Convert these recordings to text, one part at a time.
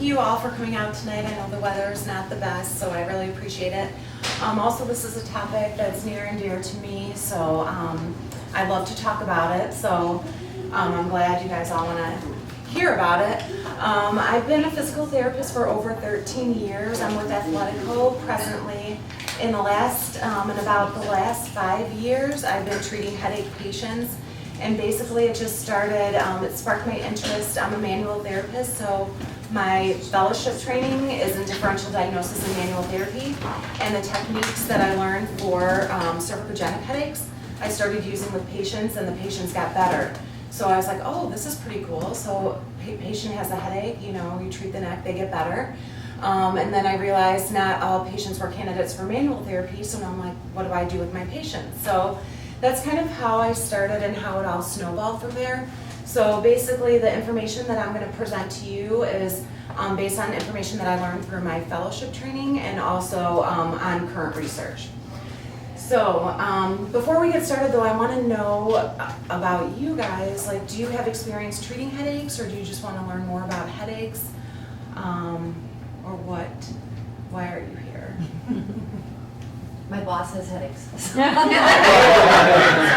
you all for coming out tonight. I know the weather is not the best, so I really appreciate it. Also, this is a topic that's near and dear to me, so I love to talk about it. So I'm glad you guys all want to hear about it. I've been a physical therapist for over 13 years. I'm with Athletico presently. In the last, in about the last 5 years, I've been treating headache patients. And basically it just started, it sparked my interest. I'm a manual therapist, so my fellowship training is in differential diagnosis and manual therapy. And the techniques that I learned for cervicogenic headaches, I started using with patients, and the patients got better. So I was like, oh, this is pretty cool. So patient has a headache, you know, you treat the neck, they get better. And then I realized not all patients were candidates for manual therapy, so now I'm like, what do I do with my patients? So that's kind of how I started and how it all snowballed from there. So basically the information that I'm going to present to you is based on information that I learned through my fellowship training and also on current research. So before we get started though, I want to know about you guys. Like, do you have experience treating headaches, or do you just want to learn more about headaches? Or what? Why are you here? My boss has headaches. So I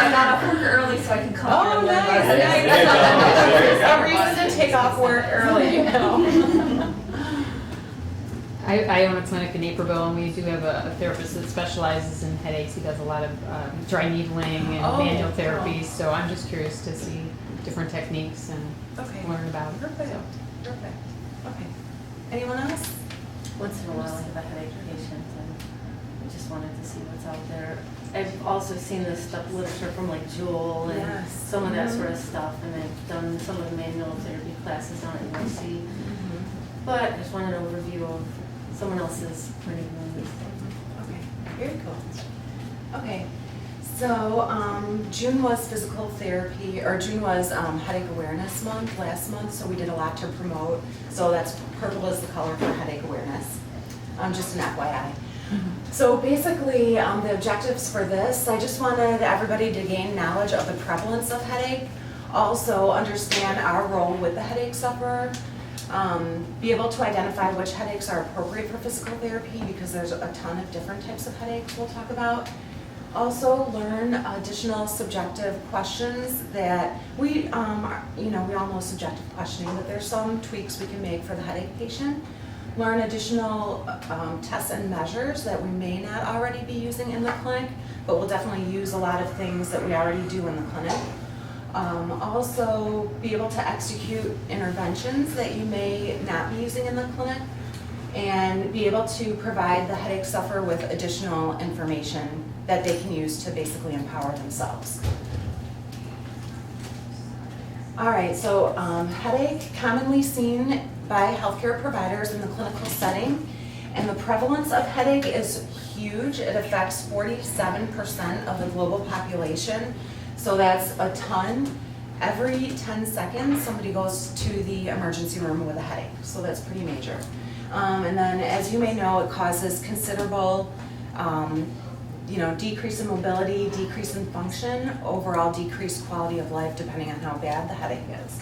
got off work early so I can come here and learn about headaches. A reason to take off work early, you know. I own a clinic in Naperville, and we do have a therapist that specializes in headaches. He does a lot of dry needling and manual therapy, so I'm just curious to see different techniques and learn about it. Perfect. Perfect. Okay. Anyone else? Once in a while I have a headache patient, and I just wanted to see what's out there. I've also seen this stuff, literature from like Jewel and some of that sort of stuff, and I've done some of the manual therapy classes down at UC. But I just wanted an overview of someone else's learning moves. Okay, very cool. Okay, so June was physical therapy, or June was Headache Awareness Month last month, so we did a lot to promote. So that's purple is the color for headache awareness, just an FYI. So basically, the objectives for this, I just wanted everybody to gain knowledge of the prevalence of headache, also understand our role with the headache sufferer, be able to identify which headaches are appropriate for physical therapy, because there's a ton of different types of headaches we'll talk about. Also learn additional subjective questions that we, you know, we all know subjective questioning, but there's some tweaks we can make for the headache patient. Learn additional tests and measures that we may not already be using in the clinic, but we'll definitely use a lot of things that we already do in the clinic. Also be able to execute interventions that you may not be using in the clinic, and be able to provide the headache sufferer with additional information that they can use to basically empower themselves. All right, so headache, commonly seen by healthcare providers in the clinical setting, and the prevalence of headache is huge. It affects 47% of the global population, so that's a ton. Every 10 seconds, somebody goes to the emergency room with a headache, so that's pretty major. And then, as you may know, it causes considerable you know, decrease in mobility, decrease in function, overall decreased quality of life depending on how bad the headache is.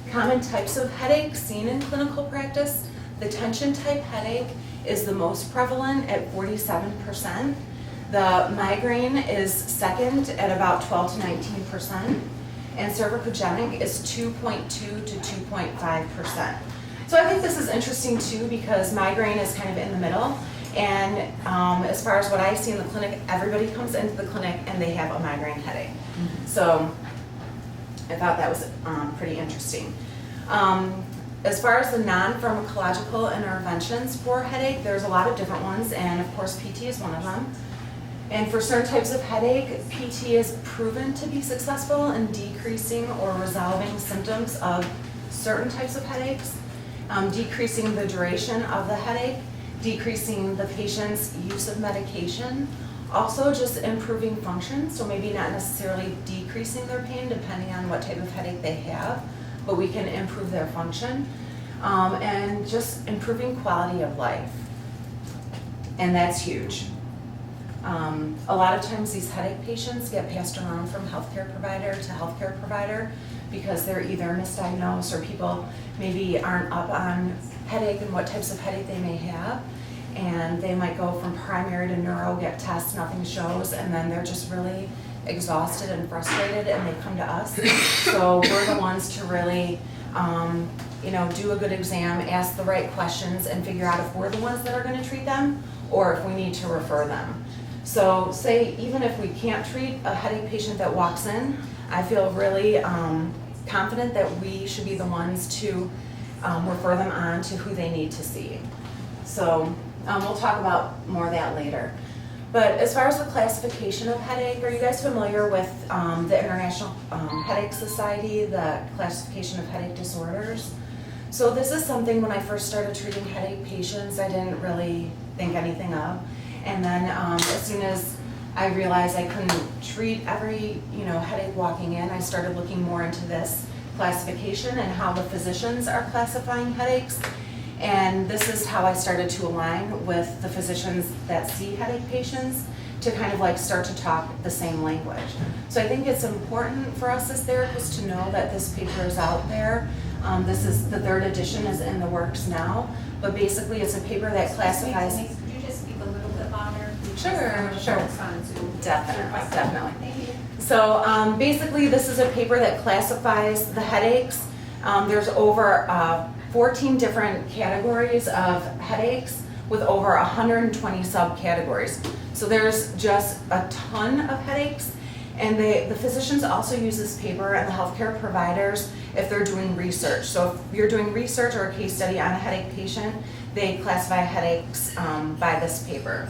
Common types of headache seen in clinical practice, the tension type headache is the most prevalent at 47%. The migraine is second at about 12 to 19%, and cervicogenic is 2.2 to 2.5%. So I think this is interesting too, because migraine is kind of in the middle. And as far as what I see in the clinic, everybody comes into the clinic and they have a migraine headache. So I thought that was pretty interesting. As far as the non-pharmacological interventions for headache, there's a lot of different ones, and of course PT is one of them. And for certain types of headache, PT is proven to be successful in decreasing or resolving symptoms of certain types of headaches, decreasing the duration of the headache, decreasing the patient's use of medication, also just improving function, so maybe not necessarily decreasing their pain depending on what type of headache they have, but we can improve their function, and just improving quality of life, and that's huge. A lot of times these headache patients get passed around from healthcare provider to healthcare provider because they're either misdiagnosed or people maybe aren't up on headache and what types of headache they may have. And they might go from primary to neuro, get tests, nothing shows, and then they're just really exhausted and frustrated, and they come to us. So we're the ones to really, do a good exam, ask the right questions, and figure out if we're the ones that are going to treat them or if we need to refer them. So say even if we can't treat a headache patient that walks in, I feel really confident that we should be the ones to refer them on to who they need to see. So we'll talk about more of that later. But as far as the classification of headache, are you guys familiar with the International Headache Society, the classification of headache disorders? So this is something when I first started treating headache patients, I didn't really think anything of. And then as soon as I realized I couldn't treat every headache walking in, I started looking more into this classification and how the physicians are classifying headaches. And this is how I started to align with the physicians that see headache patients to kind of like start to talk the same language. So I think it's important for us as therapists to know that this paper is out there. This is the 3rd edition is in the works now, but basically it's a paper that classifies. Denise, could you just speak a little bit louder? Sure. Definitely. Thank you. So basically this is a paper that classifies the headaches. There's over 14 different categories of headaches with over 120 subcategories. So there's just a ton of headaches, and the physicians also use this paper and the healthcare providers if they're doing research. So if you're doing research or a case study on a headache patient, they classify headaches by this paper.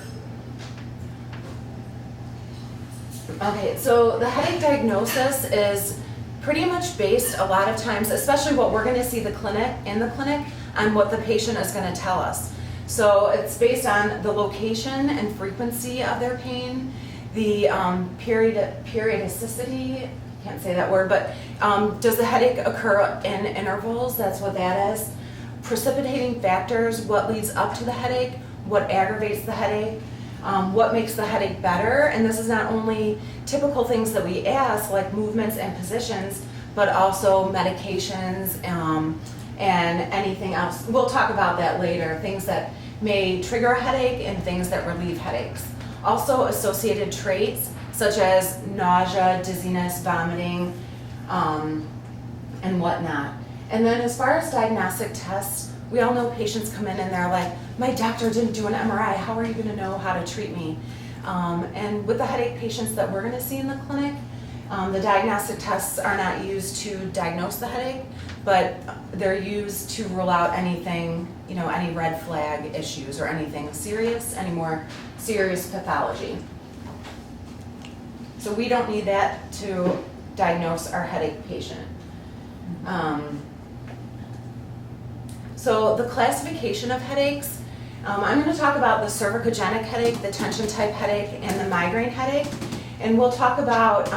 Okay, so the headache diagnosis is pretty much based a lot of times, especially what we're going to see in the clinic, on what the patient is going to tell us. So it's based on the location and frequency of their pain, the periodicity, can't say that word, but does the headache occur in intervals? That's what that is. Precipitating factors, what leads up to the headache, what aggravates the headache, what makes the headache better. And this is not only typical things that we ask, like movements and positions, but also medications and anything else. We'll talk about that later, things that may trigger a headache and things that relieve headaches. Also associated traits such as nausea, dizziness, vomiting, and whatnot. And then as far as diagnostic tests, we all know patients come in and they're like, my doctor didn't do an MRI, how are you going to know how to treat me? And with the headache patients that we're going to see in the clinic, the diagnostic tests are not used to diagnose the headache, but they're used to rule out anything, any red flag issues or anything serious, any more serious pathology. So we don't need that to diagnose our headache patient. So the classification of headaches, I'm going to talk about the cervicogenic headache, the Tensiontype headache, and the migraine headache. And we'll talk about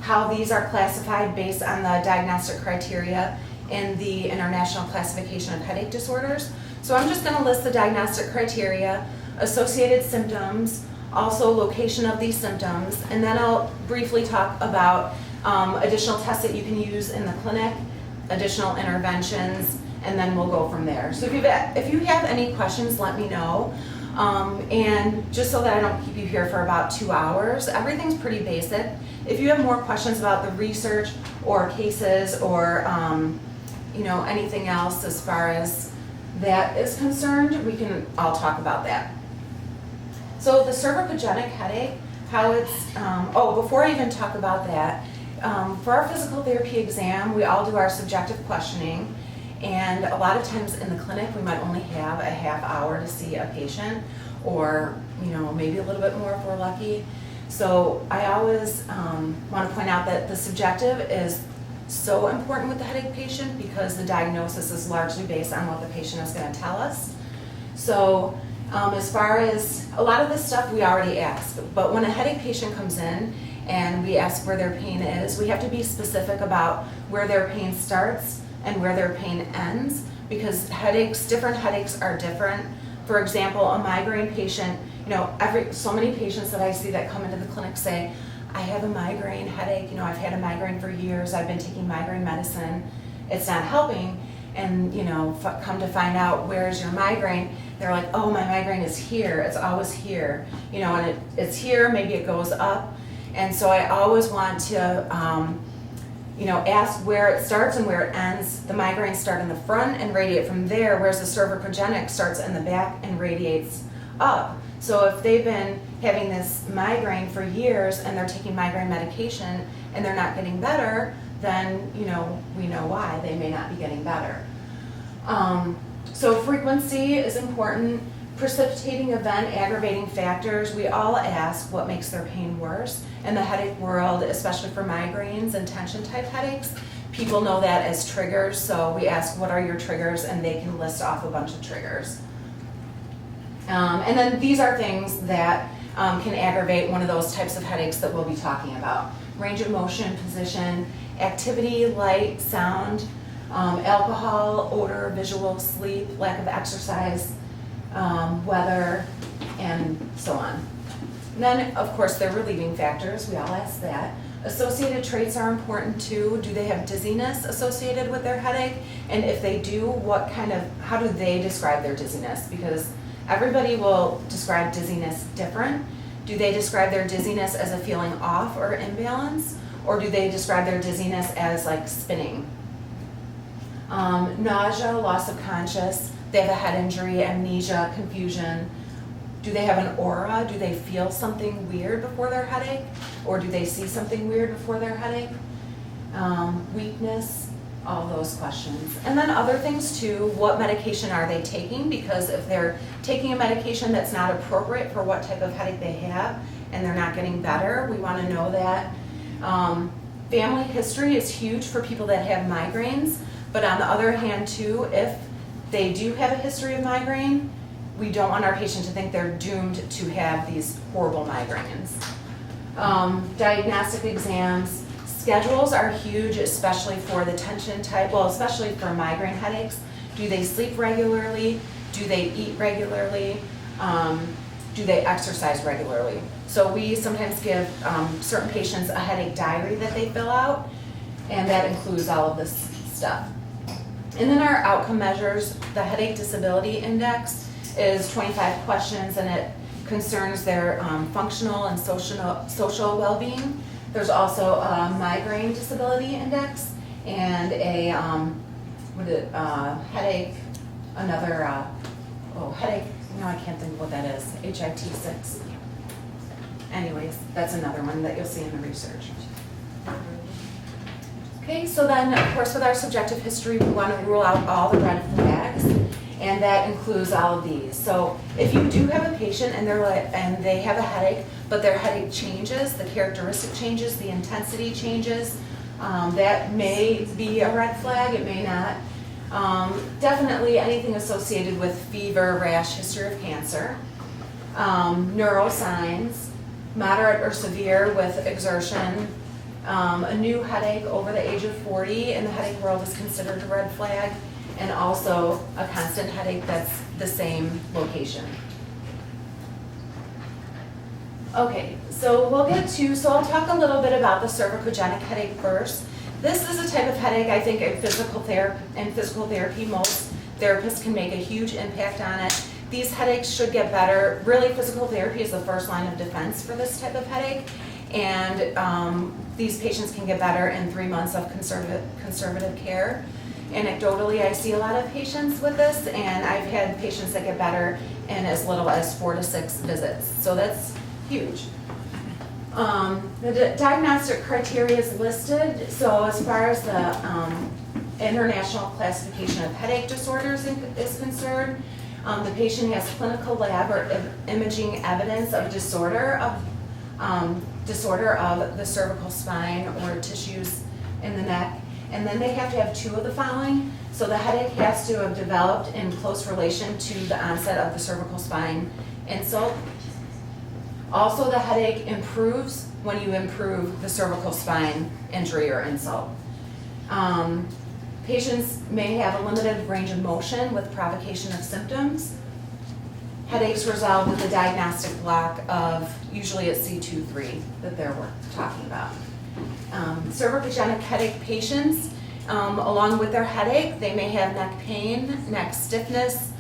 how these are classified based on the diagnostic criteria in the International Classification of Headache Disorders. So I'm just going to list the diagnostic criteria, associated symptoms, also location of these symptoms, and then I'll briefly talk about additional tests that you can use in the clinic, additional interventions, and then we'll go from there. So if you have any questions, let me know. And just so that I don't keep you here for about 2 hours, everything's pretty basic. If you have more questions about the research or cases or anything else as far as that is concerned, I'll talk about that. So the cervicogenic headache, how it's, before I even talk about that, for our physical therapy exam, we all do our subjective questioning. And a lot of times in the clinic, we might only have a half hour to see a patient, or maybe a little bit more if we're lucky. So I always want to point out that the subjective is so important with the headache patient because the diagnosis is largely based on what the patient is going to tell us. So as far as a lot of this stuff we already ask, but when a headache patient comes in and we ask where their pain is, we have to be specific about where their pain starts and where their pain ends, because different headaches are different. For example, a migraine patient, so many patients that I see that come into the clinic say, I have a migraine headache, I've had a migraine for years, I've been taking migraine medicine, it's not helping. and come to find out where's your migraine, they're like, oh, my migraine is here, it's always here, and it's here, maybe it goes up. And so I always want to ask where it starts and where it ends. The migraines start in the front and radiate from there, whereas the cervicogenic starts in the back and radiates up. So if they've been having this migraine for years and they're taking migraine medication and they're not getting better, then we know why they may not be getting better. So frequency is important. Precipitating event, aggravating factors, we all ask what makes their pain worse. In the headache world, especially for migraines and tension type headaches, people know that as triggers, so we ask what are your triggers, and they can list off a bunch of triggers. And then these are things that can aggravate one of those types of headaches that we'll be talking about. Range of motion, position, activity, light, sound, alcohol, odor, visual, sleep, lack of exercise, weather, and so on. And then, of course, they're relieving factors. We all ask that. Associated traits are important too. Do they have dizziness associated with their headache? And if they do, how do they describe their dizziness? Because everybody will describe dizziness different. Do they describe their dizziness as a feeling off or imbalance? Or do they describe their dizziness as like spinning? Nausea, loss of conscious, they have a head injury, amnesia, confusion. Do they have an aura? Do they feel something weird before their headache? Or do they see something weird before their headache? Weakness, all those questions. And then other things too, what medication are they taking? Because if they're taking a medication that's not appropriate for what type of headache they have and they're not getting better, we want to know that. Family history is huge for people that have migraines, but on the other hand too, if they do have a history of migraine, we don't want our patient to think they're doomed to have these horrible migraines. Diagnostic exams, schedules are huge, especially for the tension type, well, especially for migraine headaches. Do they sleep regularly? Do they eat regularly? Do they exercise regularly? So we sometimes give certain patients a headache diary that they fill out, and that includes all of this stuff. And then our outcome measures, the Headache Disability Index is 25 questions, and it concerns their functional and social well-being. There's also a Migraine Disability Index and a headache, headache, no, I can't think of what that is, HIT6. Anyways, that's another one that you'll see in the research. Okay, so then, of course, with our subjective history, we want to rule out all the red flags, and that includes all of these. So if you do have a patient and they have a headache, but their headache changes, the characteristic changes, the intensity changes, that may be a red flag, it may not. Definitely anything associated with fever, rash, history of cancer, neuroscience, moderate or severe with exertion, a new headache over the age of 40 in the headache world is considered a red flag, and also a constant headache that's the same location. Okay, so I'll talk a little bit about the cervicogenic headache first. This is a type of headache I think in physical therapy most therapists can make a huge impact on it. These headaches should get better. Really, physical therapy is the first line of defense for this type of headache, and these patients can get better in 3 months of conservative care. Anecdotally, I see a lot of patients with this, and I've had patients that get better in as little as 4 to 6 visits, so that's huge. The diagnostic criteria is listed, so as far as the International Classification of Headache Disorders is concerned, the patient has clinical lab or imaging evidence of disorder of the cervical spine or tissues in the neck, and then they have to have 2 of the following. So the headache has to have developed in close relation to the onset of the cervical spine insult. Also, the headache improves when you improve the cervical spine injury or insult. Patients may have a limited range of motion with provocation of symptoms. Headaches resolve with a diagnostic block of, usually it's C2-3 that we're talking about. Cervicogenic headache patients Along with their headache, they may have neck pain, neck stiffness.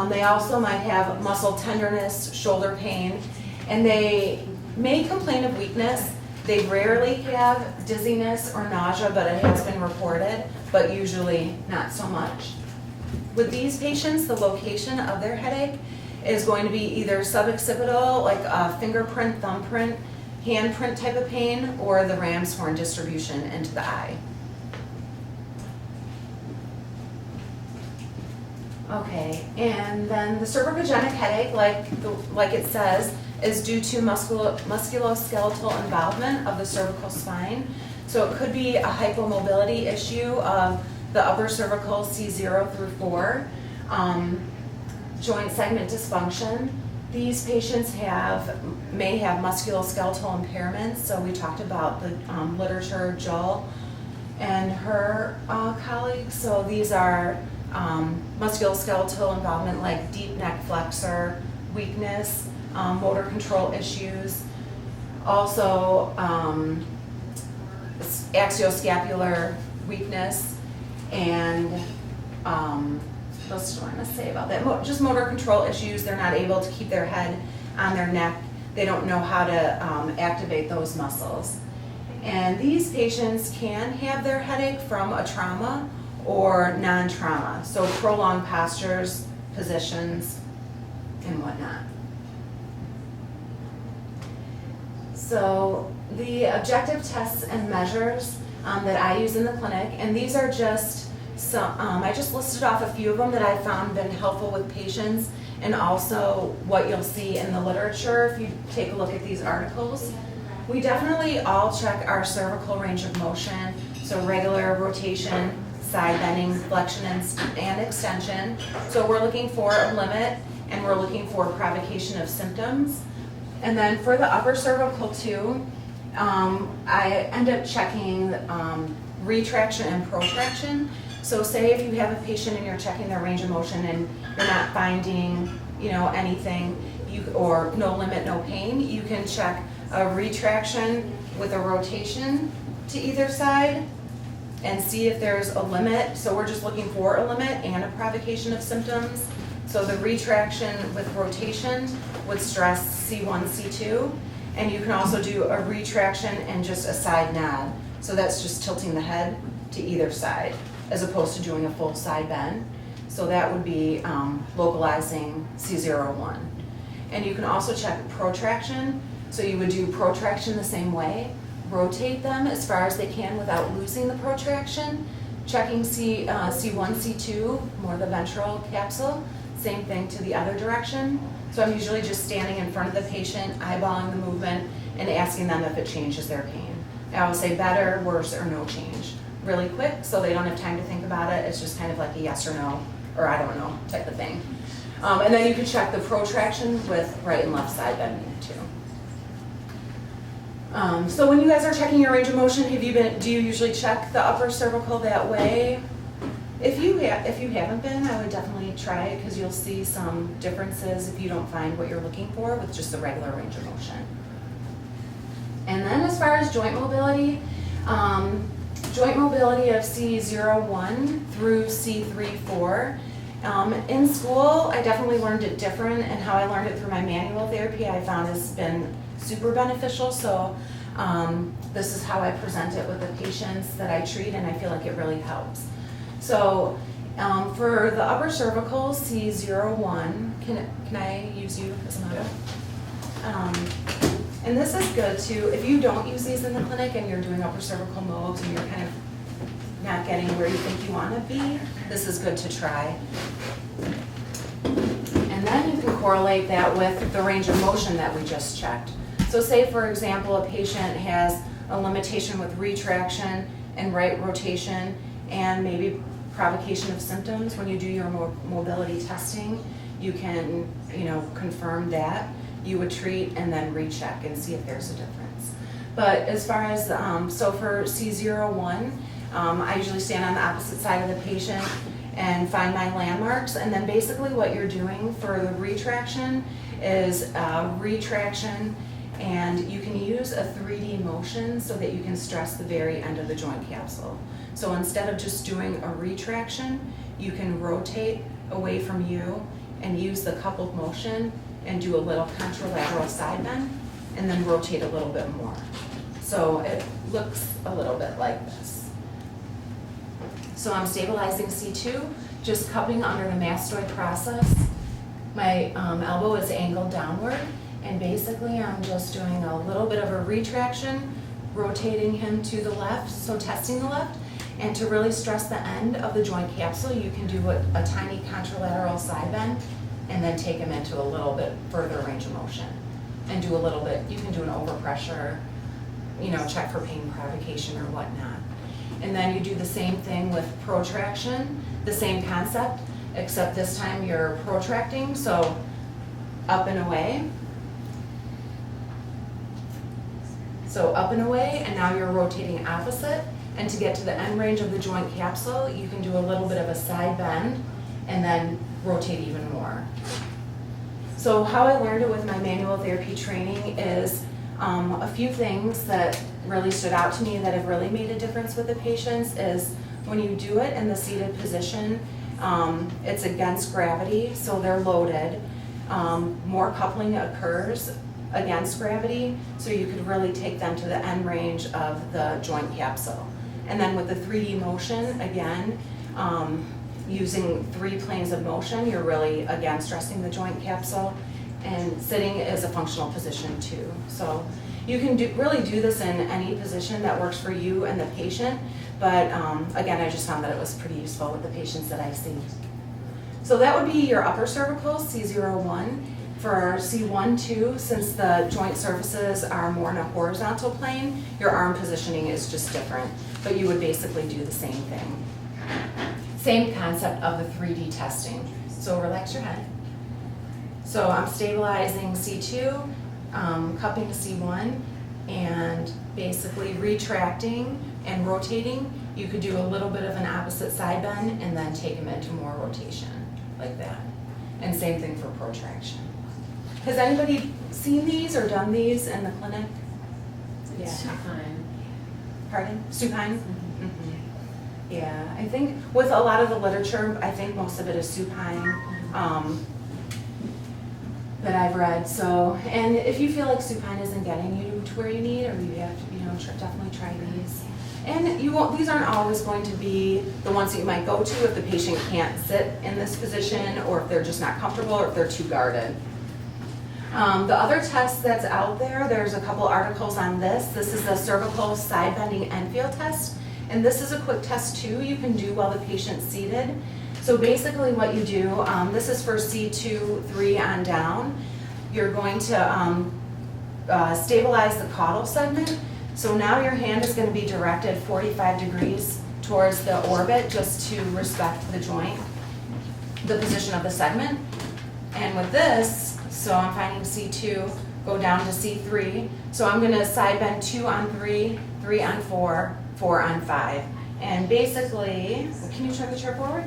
They also might have muscle tenderness, shoulder pain, and they may complain of weakness. They rarely have dizziness or nausea, but it has been reported, but usually not so much. With these patients, the location of their headache is going to be either suboccipital, like a fingerprint, thumbprint, handprint type of pain, or the ram's horn distribution into the eye. Okay, and then the cervicogenic headache, like it says, is due to musculoskeletal involvement of the cervical spine. So it could be a hypomobility issue of the upper cervical C0 through 4, joint segment dysfunction. These patients may have musculoskeletal impairments. So we talked about the literature, Joel and her colleagues. So these are musculoskeletal involvement like deep neck flexor, weakness, motor control issues, also axioscapular weakness, and what else do I want to say about that? Just motor control issues. They're not able to keep their head on their neck. They don't know how to activate those muscles. And these patients can have their headache from a trauma or non-trauma, so prolonged postures, positions, and whatnot. So the objective tests and measures that I use in the clinic, and these are just some, I just listed off a few of them that I found been helpful with patients, and also what you'll see in the literature if you take a look at these articles. We definitely all check our cervical range of motion, so regular rotation, side bending, flexion, and extension. So we're looking for a limit, and we're looking for provocation of symptoms. And then for the upper cervical too, I end up checking retraction and protraction. So say if you have a patient and you're checking their range of motion and you're not finding, anything, or no limit, no pain, you can check a retraction with a rotation to either side and see if there's a limit. So we're just looking for a limit and a provocation of symptoms. So the retraction with rotation would stress C1, C2, and you can also do a retraction and just a side nod. So that's just tilting the head to either side, as opposed to doing a full side bend. So that would be localizing C01. And you can also check protraction. So you would do protraction the same way, rotate them as far as they can without losing the protraction, checking C1, C2, more the ventral capsule, same thing to the other direction. So I'm usually just standing in front of the patient, eyeballing the movement, and asking them if it changes their pain. I always say better, worse, or no change. Really quick, so they don't have time to think about it. It's just kind of like a yes or no, or I don't know type of thing. And then you can check the protraction with right and left side bending too. So when you guys are checking your range of motion, do you usually check the upper cervical that way? If you haven't been, I would definitely try it, because you'll see some differences if you don't find what you're looking for with just the regular range of motion. And then as far as joint mobility of C01 through C34. In school, I definitely learned it different, and how I learned it through my manual therapy I found has been super beneficial. So this is how I present it with the patients that I treat, and I feel like it really helps. So for the upper cervical, C01, can I use you as a model? And this is good too. If you don't use these in the clinic and you're doing upper cervical moves and you're kind of not getting where you think you want to be, this is good to try. And then you can correlate that with the range of motion that we just checked. So say, for example, a patient has a limitation with retraction and right rotation and maybe provocation of symptoms. When you do your mobility testing, you can, confirm that. You would treat and then recheck and see if there's a difference. But as far as, so for C01, I usually stand on the opposite side of the patient and find my landmarks. And then basically what you're doing for the retraction is retraction And you can use a 3D motion so that you can stress the very end of the joint capsule. So instead of just doing a retraction, you can rotate away from you and use the coupled motion and do a little contralateral side bend and then rotate a little bit more. So it looks a little bit like this. So I'm stabilizing C2, just cupping under the mastoid process. My elbow is angled downward, and basically I'm just doing a little bit of a retraction, rotating him to the left, so testing the left. And to really stress the end of the joint capsule, you can do a tiny contralateral side bend and then take him into a little bit further range of motion. And do a little bit, you can do an overpressure, check for pain provocation or whatnot. And then you do the same thing with protraction, the same concept, except this time you're protracting, so up and away. So up and away, and now you're rotating opposite. And to get to the end range of the joint capsule, you can do a little bit of a side bend and then rotate even more. So how I learned it with my manual therapy training is a few things that really stood out to me that have really made a difference with the patients is when you do it in the seated position, it's against gravity, so they're loaded. More coupling occurs against gravity, so you could really take them to the end range of the joint capsule. And then with the 3D motion, again, using 3 planes of motion, you're really, again, stressing the joint capsule. And sitting is a functional position too. So you can really do this in any position that works for you and the patient. But again, I just found that it was pretty useful with the patients that I see. So that would be your upper cervical, C01. For C1, 2, since the joint surfaces are more in a horizontal plane, your arm positioning is just different, but you would basically do the same thing. Same concept of the 3D testing. So relax your head. So I'm stabilizing C2, cupping C1, and basically retracting and rotating. You could do a little bit of an opposite side bend and then take them into more rotation, like that. And same thing for protraction. Has anybody seen these or done these in the clinic? It's supine. Pardon? Supine? Yeah, I think with a lot of the literature, I think most of it is supine that I've read. So, and if you feel like supine isn't getting you to where you need, or you have to, definitely try these. And you won't; these aren't always going to be the ones that you might go to if the patient can't sit in this position, or if they're just not comfortable, or if they're too guarded. The other test that's out there, there's a couple articles on this. This is the cervical side bending end feel test. And this is a quick test too you can do while the patient's seated. So basically what you do, this is for C2, 3 on down. You're going to stabilize the caudal segment. So now your hand is going to be directed 45 degrees towards the orbit just to respect the joint, the position of the segment. And with this, so I'm finding C2, go down to C3. So I'm going to side bend 2 on 3, 3 on 4, 4 on 5. And basically, can you turn the chair forward?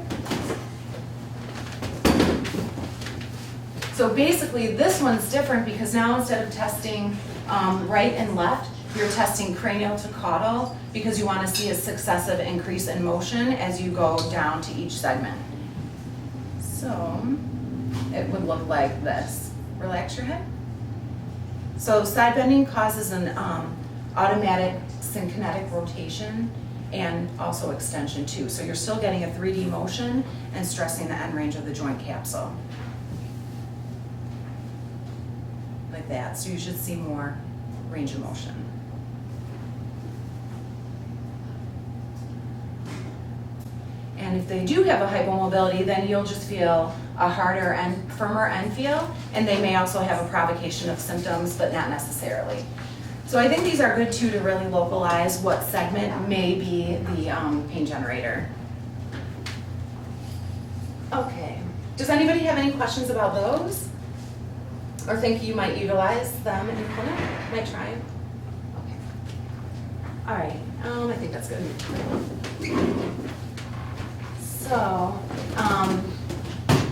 So basically this one's different because now instead of testing right and left, you're testing cranial to caudal because you want to see a successive increase in motion as you go down to each segment. So it would look like this. Relax your head. So side bending causes an automatic synkinetic rotation and also extension too. So you're still getting a 3D motion and stressing the end range of the joint capsule. Like that. So you should see more range of motion. And if they do have a hypomobility, then you'll just feel a harder and firmer end feel, and they may also have a provocation of symptoms, but not necessarily. So I think these are good too to really localize what segment may be the pain generator. Okay, does anybody have any questions about those? Or think you might utilize them in clinic? Might try them? Okay. All right, I think that's good. So,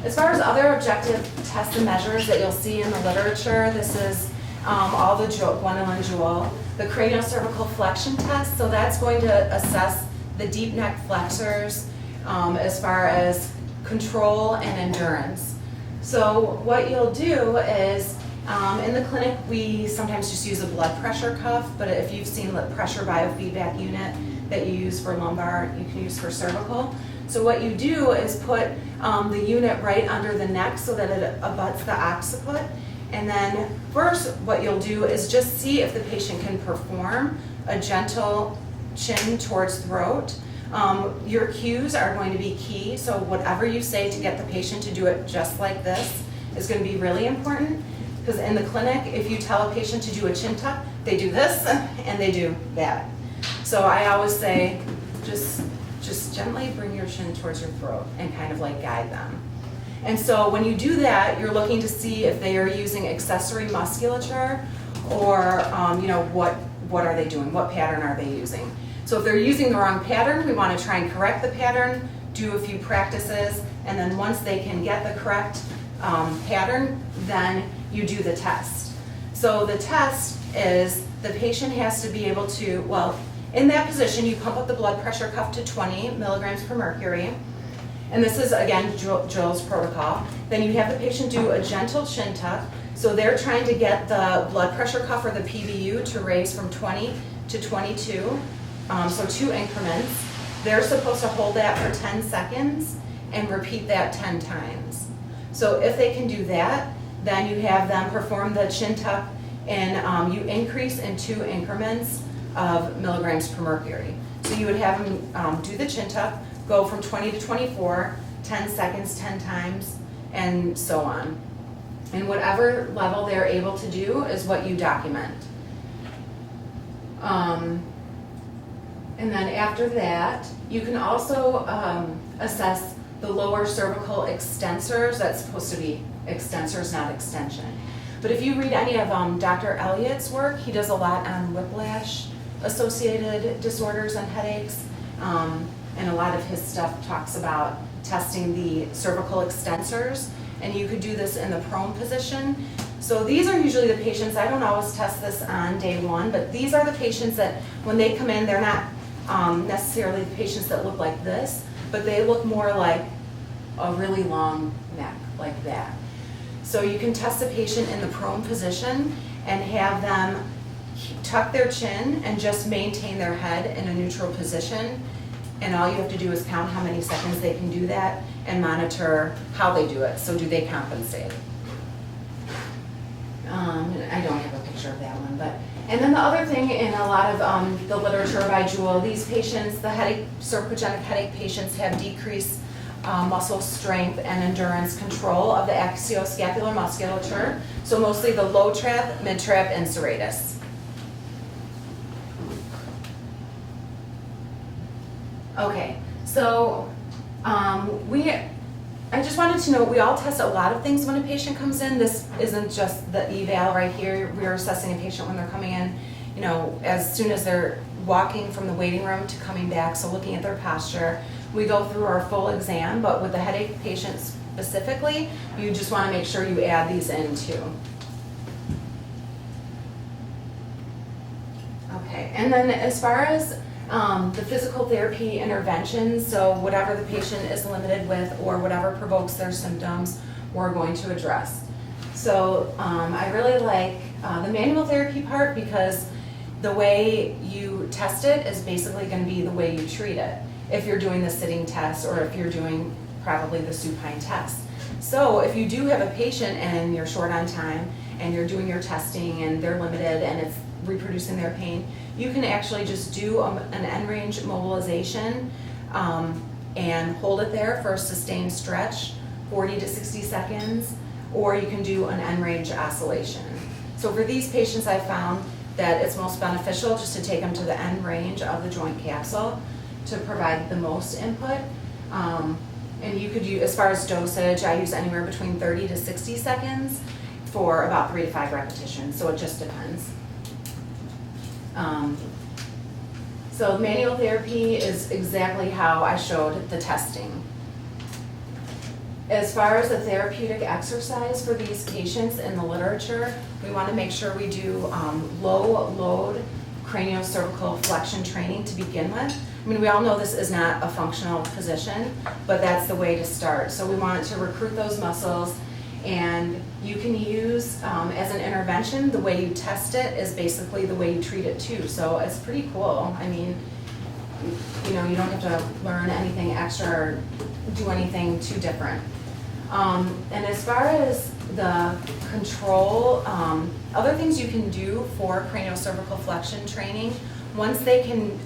as far as other objective tests and measures that you'll see in the literature, this is all the guanylin jewel, the cranial cervical flexion test, so that's going to assess the deep neck flexors as far as control and endurance. So what you'll do is, in the clinic, we sometimes just use a blood pressure cuff, but if you've seen the pressure biofeedback unit that you use for lumbar, you can use for cervical. So what you do is put the unit right under the neck so that it abuts the occiput. And then first what you'll do is just see if the patient can perform a gentle chin towards throat. Your cues are going to be key, so whatever you say to get the patient to do it just like this is going to be really important, because in the clinic, if you tell a patient to do a chin tuck, they do this and they do that. So I always say, just gently bring your chin towards your throat and kind of like guide them. And so when you do that, you're looking to see if they are using accessory musculature or, what are they doing? What pattern are they using? So if they're using the wrong pattern, we want to try and correct the pattern, do a few practices, and then once they can get the correct pattern, then you do the test. So the test is the patient has to be able to, in that position, you pump up the blood pressure cuff to 20 milligrams per mercury. And this is, again, Joel's protocol. Then you have the patient do a gentle chin tuck. So they're trying to get the blood pressure cuff or the PVU to raise from 20 to 22. So 2 increments. They're supposed to hold that for 10 seconds and repeat that 10 times. So if they can do that, then you have them perform the chin tuck and you increase in 2 increments of milligrams per mercury. So you would have them do the chin tuck, go from 20 to 24, 10 seconds, 10 times, and so on. And whatever level they're able to do is what you document. And then after that, you can also assess the lower cervical extensors. That's supposed to be extensors, not extension. But if you read any of Dr. Elliott's work, he does a lot on whiplash-associated disorders and headaches. And a lot of his stuff talks about testing the cervical extensors. And you could do this in the prone position. So these are usually the patients, I don't always test this on day 1, but these are the patients that when they come in, they're not necessarily the patients that look like this, but they look more like a really long neck, like that. So you can test a patient in the prone position and have them tuck their chin and just maintain their head in a neutral position. And all you have to do is count how many seconds they can do that and monitor how they do it. So do they compensate? I don't have a picture of that one, and then the other thing in a lot of the literature by Jewel, these patients, the sarcogenic headache patients have decreased muscle strength and endurance control of the axioscapular musculature. So mostly the low trap, mid trap, and serratus. Okay, so I just wanted to know, we all test a lot of things when a patient comes in. This isn't just the eval right here. We're assessing a patient when they're coming in, as soon as they're walking from the waiting room to coming back, so looking at their posture. We go through our full exam, but with the headache patients specifically, you just want to make sure you add these in too. Okay, and then as far as the physical therapy interventions, so whatever the patient is limited with or whatever provokes their symptoms, we're going to address. So I really like the manual therapy part because the way you test it is basically going to be the way you treat it. If you're doing the sitting test or if you're doing probably the supine test. So if you do have a patient and you're short on time and you're doing your testing and they're limited and it's reproducing their pain, you can actually just do an end range mobilization and hold it there for a sustained stretch, 40 to 60 seconds, or you can do an end range oscillation. So for these patients, I found that it's most beneficial just to take them to the end range of the joint capsule to provide the most input. And you could use, as far as dosage, I use anywhere between 30 to 60 seconds for about 3 to 5 repetitions, so it just depends. So manual therapy is exactly how I showed the testing. As far as the therapeutic exercise for these patients in the literature, we want to make sure we do low load craniocervical flexion training to begin with. I mean, we all know this is not a functional position, but that's the way to start. So we want to recruit those muscles, and you can use as an intervention, the way you test it is basically the way you treat it too. So it's pretty cool. I mean, you know, you don't have to learn anything extra or do anything too different. And as far as the control, other things you can do for craniocervical flexion training, once they can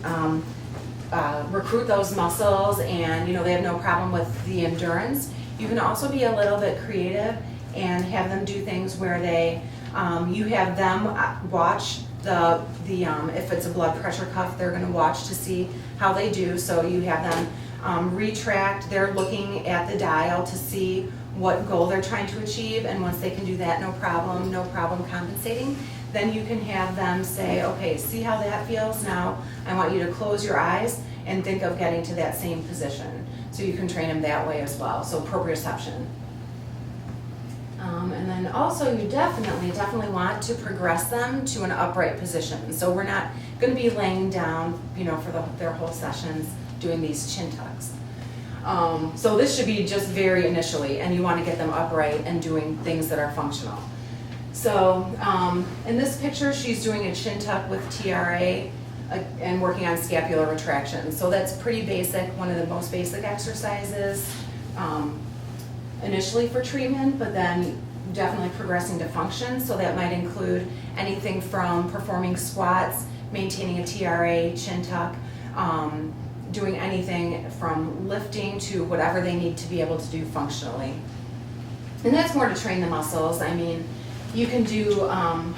recruit those muscles and, you know, they have no problem with the endurance, you can also be a little bit creative and have them do things where they, you have them watch if it's a blood pressure cuff, they're gonna watch to see how they do. So you have them retract, they're looking at the dial to see what goal they're trying to achieve, and once they can do that, no problem compensating, then you can have them say, okay, see how that feels? Now I want you to close your eyes and think of getting to that same position. So you can train them that way as well, so proprioception. And then also you definitely want to progress them to an upright position. So we're not going to be laying down, you know, for their whole sessions doing these chin tucks. So this should be just very initially, and you want to get them upright and doing things that are functional. So in this picture, she's doing a chin tuck with TRA and working on scapular retraction. So that's pretty basic, one of the most basic exercises initially for treatment, but then definitely progressing to function. So that might include anything from performing squats, maintaining a TRA, chin tuck, doing anything from lifting to whatever they need to be able to do functionally. And that's more to train the muscles. I mean, you can do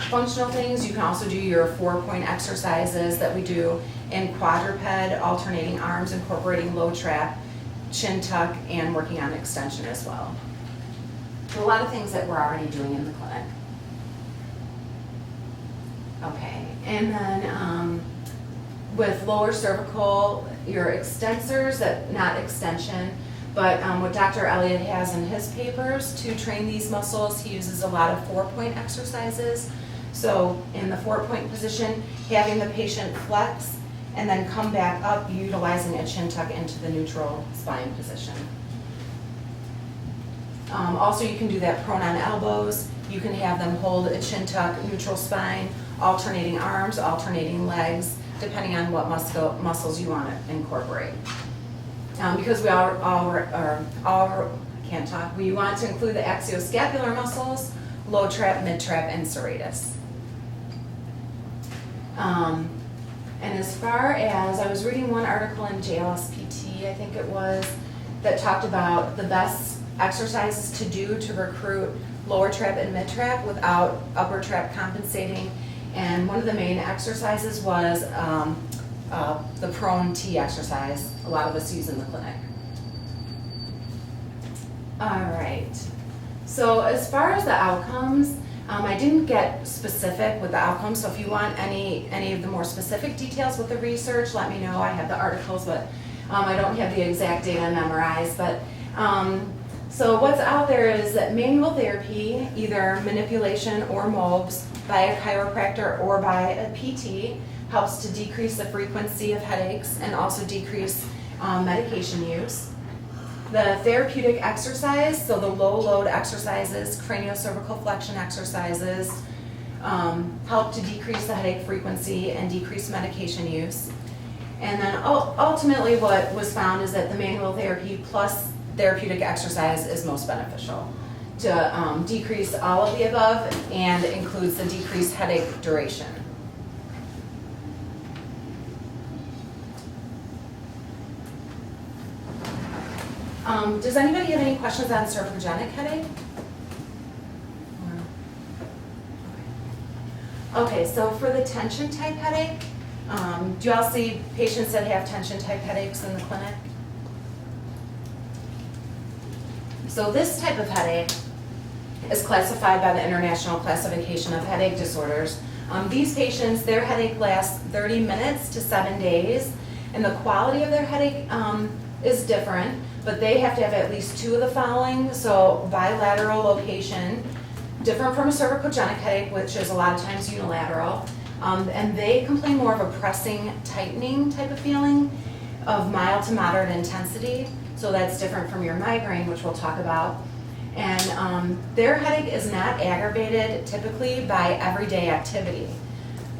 functional things. You can also do your 4-point exercises that we do in quadruped, alternating arms, incorporating low trap, chin tuck, and working on extension as well. So a lot of things that we're already doing in the clinic. Okay, and then with lower cervical, your extensors, not extension, but what Dr. Elliott has in his papers to train these muscles, he uses a lot of 4-point exercises. So in the 4-point position, having the patient flex and then come back up utilizing a chin tuck into the neutral spine position. Also, you can do that prone on elbows. You can have them hold a chin tuck, neutral spine, alternating arms, alternating legs, depending on what muscles you want to incorporate. Because we can't talk, we want to include the axioscapular muscles, low trap, mid trap, and serratus. And as far as, I was reading one article in JLSPT, I think it was, that talked about the best exercises to do to recruit lower trap and mid trap without upper trap compensating. And one of the main exercises was the prone T exercise. A lot of us use in the clinic. All right. So as far as the outcomes, I didn't get specific with the outcomes. So if you want any of the more specific details with the research, let me know. I have the articles, but I don't have the exact data memorized. But so what's out there is that manual therapy, either manipulation or MOBs, by a chiropractor or by a PT, helps to decrease the frequency of headaches and also decrease medication use. The therapeutic exercise, so the low load exercises, craniocervical flexion exercises, help to decrease the headache frequency and decrease medication use. And then ultimately what was found is that the manual therapy plus therapeutic exercise is most beneficial to decrease all of the above, and includes the decreased headache duration. Does anybody have any questions on cervicogenic headache? Okay, so for the tension type headache, do you all see patients that have tension type headaches in the clinic? So this type of headache is classified by the International Classification of Headache Disorders. These patients, their headache lasts 30 minutes to 7 days, and the quality of their headache is different, but they have to have at least 2 of the following. So bilateral location, different from a cervicogenic headache, which is a lot of times unilateral. And they complain more of a pressing, tightening type of feeling of mild to moderate intensity. So that's different from your migraine, which we'll talk about. And their headache is not aggravated typically by everyday activity.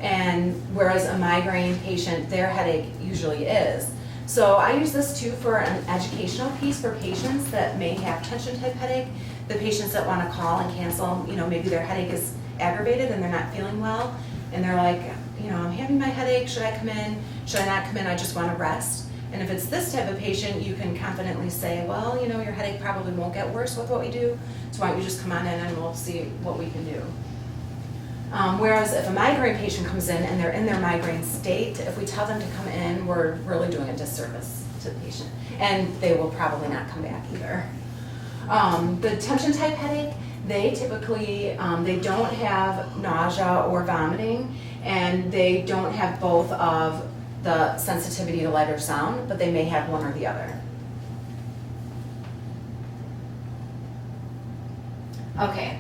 And whereas a migraine patient, their headache usually is. So I use this too for an educational piece for patients that may have tension type headache, the patients that want to call and cancel, maybe their headache is aggravated and they're not feeling well, and they're like, I'm having my headache, should I come in? Should I not come in? I just want to rest. And if it's this type of patient, you can confidently say, well, your headache probably won't get worse with what we do, so why don't you just come on in and we'll see what we can do. Whereas if a migraine patient comes in and they're in their migraine state, if we tell them to come in, we're really doing a disservice to the patient. And they will probably not come back either. The tension type headache, they typically, they don't have nausea or vomiting, and they don't have both of the sensitivity to light or sound, but they may have one or the other. Okay.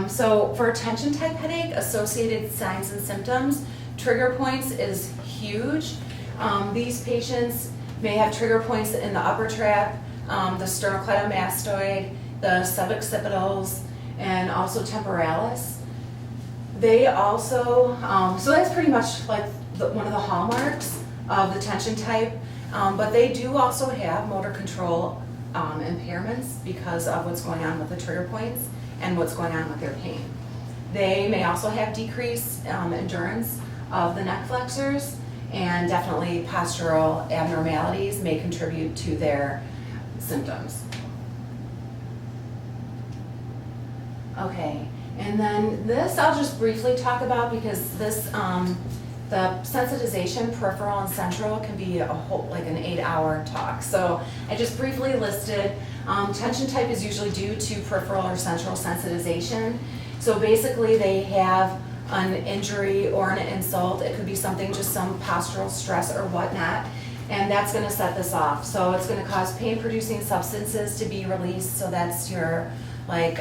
So for tension type headache, associated signs and symptoms, trigger points is huge. These patients may have trigger points in the upper trap, the sternocleidomastoid, the suboccipitals, and also temporalis. They also, so that's pretty much like one of the hallmarks of the tension type, but they do also have motor control impairments because of what's going on with the trigger points and what's going on with their pain. They may also have decreased endurance of the neck flexors, and definitely postural abnormalities may contribute to their symptoms. Okay, and then this I'll just briefly talk about because this, the sensitization, peripheral and central, can be a whole, like an 8-hour talk. So I just briefly listed, tension type is usually due to peripheral or central sensitization. So basically they have an injury or an insult. It could be something, just some postural stress or whatnot, and that's gonna set this off. So it's gonna cause pain-producing substances to be released. So that's your, like,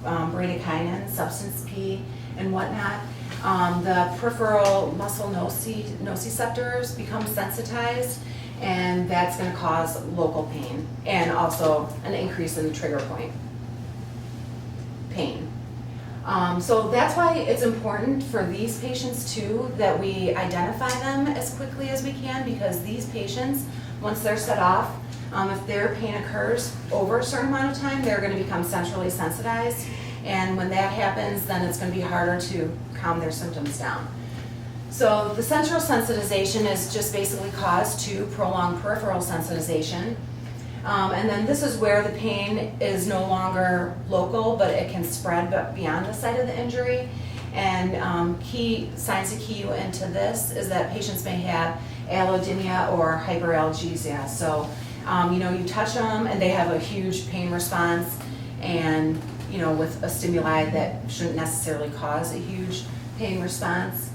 bradykinin, substance P, and whatnot. The peripheral muscle nociceptors become sensitized, and that's going to cause local pain and also an increase in the trigger point pain. So that's why it's important for these patients too that we identify them as quickly as we can, because these patients, once they're set off, if their pain occurs over a certain amount of time, they're going to become centrally sensitized. And when that happens, then it's going to be harder to calm their symptoms down. So the central sensitization is just basically caused to prolonged peripheral sensitization. And then this is where the pain is no longer local, but it can spread beyond the site of the injury. And key signs to key you into this is that patients may have allodynia or hyperalgesia. So, you touch them and they have a huge pain response, and with a stimuli that shouldn't necessarily cause a huge pain response.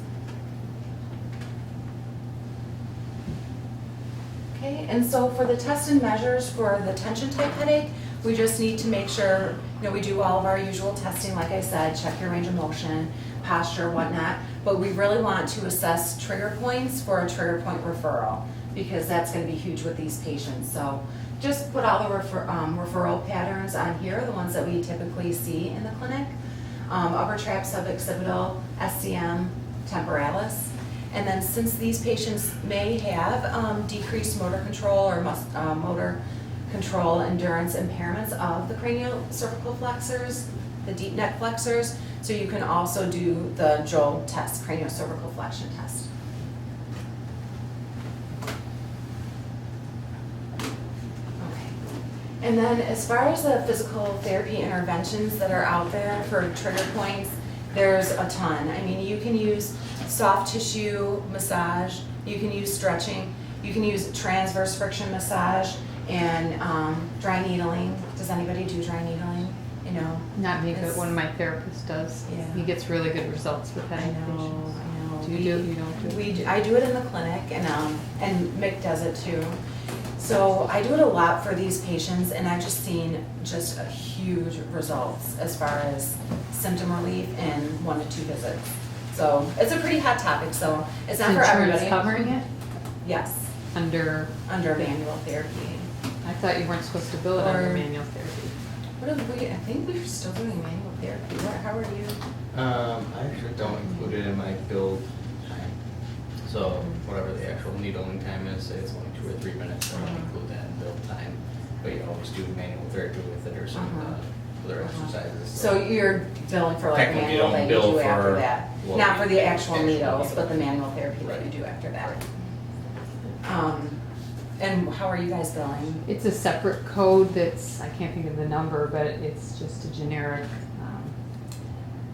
Okay, and so for the test and measures for the tension type headache, we just need to make sure, we do all of our usual testing, like I said, check your range of motion, posture, whatnot, but we really want to assess trigger points for a trigger point referral, because that's going to be huge with these patients. So just put all the referral patterns on here, the ones that we typically see in the clinic. Upper trap, suboccipital, SCM, temporalis. And then since these patients may have decreased motor control or motor control endurance impairments of the cranial cervical flexors, the deep neck flexors, so you can also do the JOL test, cranial cervical flexion test. And then as far as the physical therapy interventions that are out there for trigger points, there's a ton. I mean, you can use soft tissue massage, you can use stretching, you can use transverse friction massage, and dry needling. Does anybody do dry needling? Not me, but one of my therapists does. Yeah. He gets really good results with that. I know. Do you do? You don't do? I do it in the clinic, and Mick does it too. So I do it a lot for these patients, and I've just seen just a huge results as far as symptom relief in 1 to 2 visits. So it's a pretty hot topic, so it's not for everybody. Insurance covering it Yes, under, under manual therapy. I thought you weren't supposed to bill it under Or- manual therapy. What are we, I think we're still doing manual therapy. How are you? I actually don't include it in my build time. So whatever the actual needling time is, say it's only 2 or 3 minutes, I don't include that in build time. But you always do manual therapy with it or some other exercises. So you're billing for like Technically, you manual don't that you bill do after for that? what Not for we the do, actual actual needles, needle. but the manual therapy that you Right. do after that. And how are you guys billing? It's a separate code that's, I can't think of the number, but it's just a generic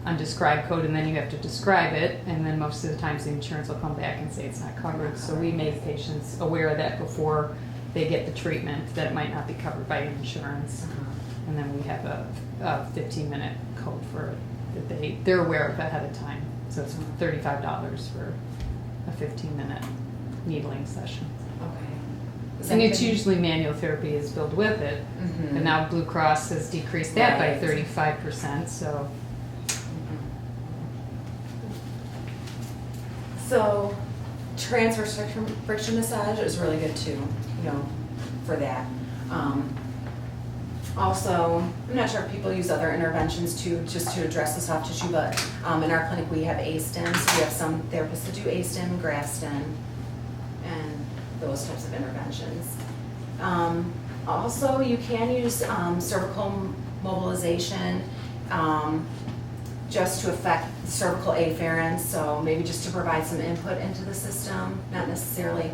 undescribed code, and then you have to describe it, and then most of the times the insurance will come back and say it's not covered. So we make patients aware of that before they get the treatment, that it might not be covered by insurance. And then we have a 15-minute code for it that they're aware of ahead of time. So it's $35 for a 15-minute needling session. Okay. Is And it's anybody- usually manual therapy is billed with it. Mhm. But now Blue Cross has decreased that by Right. 35%, so. So transverse friction massage is really good too, for that. Also, I'm not sure if people use other interventions too, just to address the soft tissue, but in our clinic we have A-stim, so we have some therapists that do A-stim, graft-stim, and those types of interventions. Also, you can use cervical mobilization just to affect cervical afferents, so maybe just to provide some input into the system, not necessarily,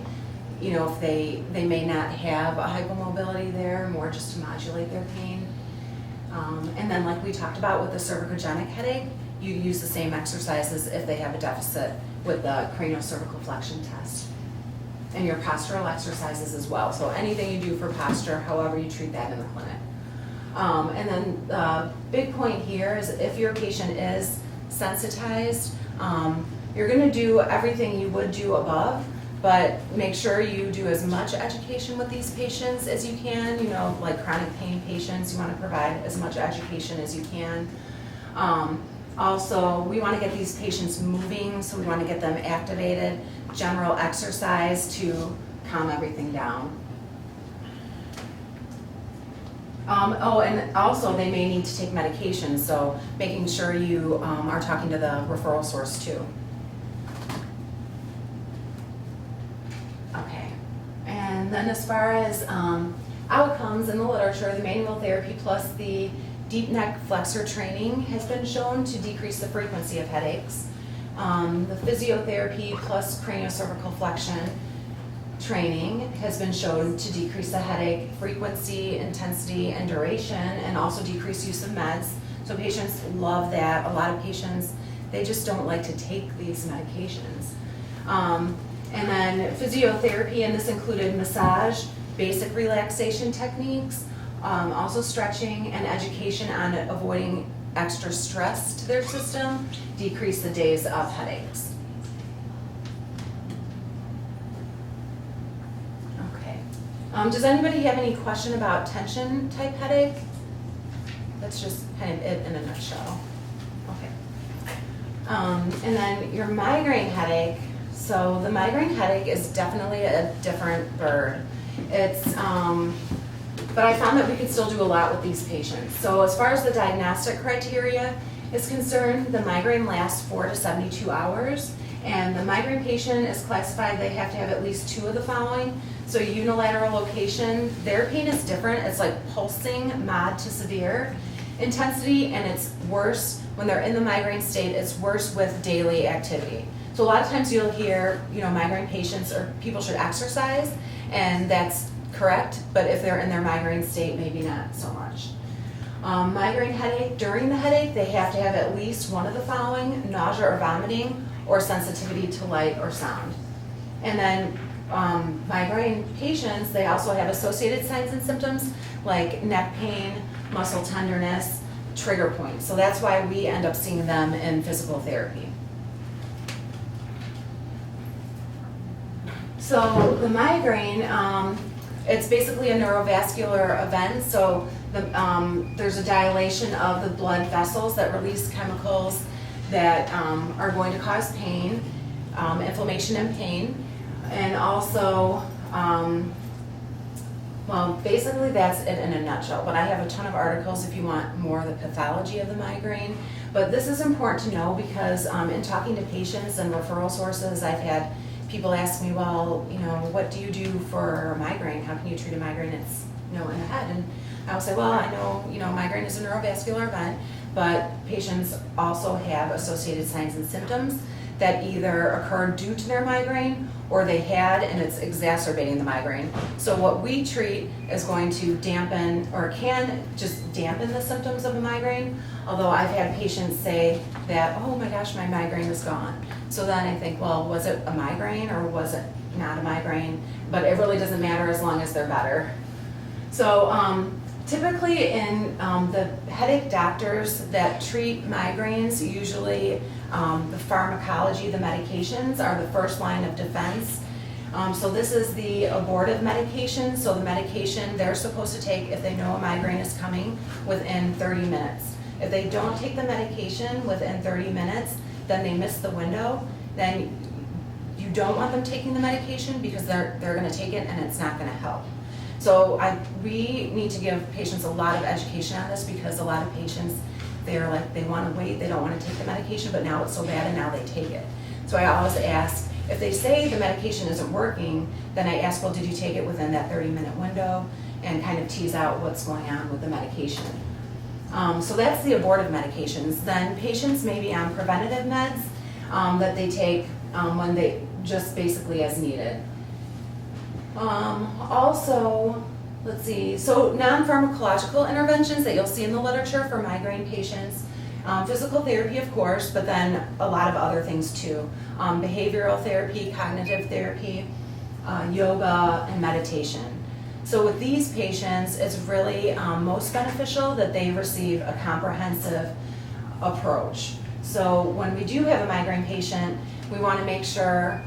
if they may not have a hypomobility there, more just to modulate their pain. And then like we talked about with the cervicogenic headache, you use the same exercises if they have a deficit with the cranial cervical flexion test. And your postural exercises as well, so anything you do for posture, however you treat that in the clinic. And then the big point here is if your patient is sensitized, you're going to do everything you would do above, but make sure you do as much education with these patients as you can. Like chronic pain patients, you want to provide as much education as you can. Also, we want to get these patients moving, so we want to get them activated, general exercise to calm everything down. And also they may need to take medication, so making sure you are talking to the referral source too. Okay, and then as far as outcomes in the literature, the manual therapy plus the deep neck flexor training has been shown to decrease the frequency of headaches. The physiotherapy plus craniocervical flexion training has been shown to decrease the headache frequency, intensity, and duration, and also decrease use of meds. So patients love that. A lot of patients, they just don't like to take these medications. And then physiotherapy, and this included massage, basic relaxation techniques, also stretching, and education on avoiding extra stress to their system, decrease the days of headaches. Does anybody have any question about tension type headache? That's just kind of it in a nutshell. Okay. And then your migraine headache. So the migraine headache is definitely a different bird. But I found that we could still do a lot with these patients. So as far as the diagnostic criteria is concerned, the migraine lasts 4 to 72 hours. And the migraine patient is classified, they have to have at least 2 of the following. So unilateral location, their pain is different. It's like pulsing, mod to severe intensity, and it's worse when they're in the migraine state. It's worse with daily activity. So a lot of times you'll hear, migraine patients or people should exercise, and that's correct. But if they're in their migraine state, maybe not so much. Migraine headache, during the headache, they have to have at least 1 of the following: nausea or vomiting, or sensitivity to light or sound. And then migraine patients, they also have associated signs and symptoms like neck pain, muscle tenderness, trigger points. So that's why we end up seeing them in physical therapy. So the migraine, It's basically a neurovascular event, so there's a dilation of the blood vessels that release chemicals that are going to cause pain, inflammation and pain, and also, well, basically that's it in a nutshell, but I have a ton of articles if you want more of the pathology of the migraine. But this is important to know because in talking to patients and referral sources, I've had people ask me, well, you know, what do you do for a migraine? How can you treat a migraine? It's, you know, in the head. And I will say, well, I know, you know, migraine is a neurovascular event, but patients also have associated signs and symptoms that either occurred due to their migraine or they had and it's exacerbating the migraine. So what we treat is going to dampen or can just dampen the symptoms of a migraine, although I've had patients say that, oh my gosh, my migraine is gone. So then I think, well, was it a migraine or was it not a migraine? But it really doesn't matter as long as they're better. So typically in the headache doctors that treat migraines, usually the pharmacology, the medications are the first line of defense. So this is the abortive medication. So the medication they're supposed to take if they know a migraine is coming within 30 minutes. If they don't take the medication within 30 minutes, then they miss the window. Then you don't want them taking the medication because they're going to take it and it's not going to help. So we need to give patients a lot of education on this because a lot of patients, they're like, they want to wait, they don't want to take the medication, but now it's so bad and now they take it. So I always ask, if they say the medication isn't working, then I ask, well, did you take it within that 30-minute window? And kind of tease out what's going on with the medication. So that's the abortive medications. Then patients may be on preventative meds that they take when they just basically as needed. Also, let's see, so non-pharmacological interventions that you'll see in the literature for migraine patients, physical therapy of course, but then a lot of other things too. Behavioral therapy, cognitive therapy, yoga, and meditation. So with these patients, it's really most beneficial that they receive a comprehensive approach. So when we do have a migraine patient, we want to make sure,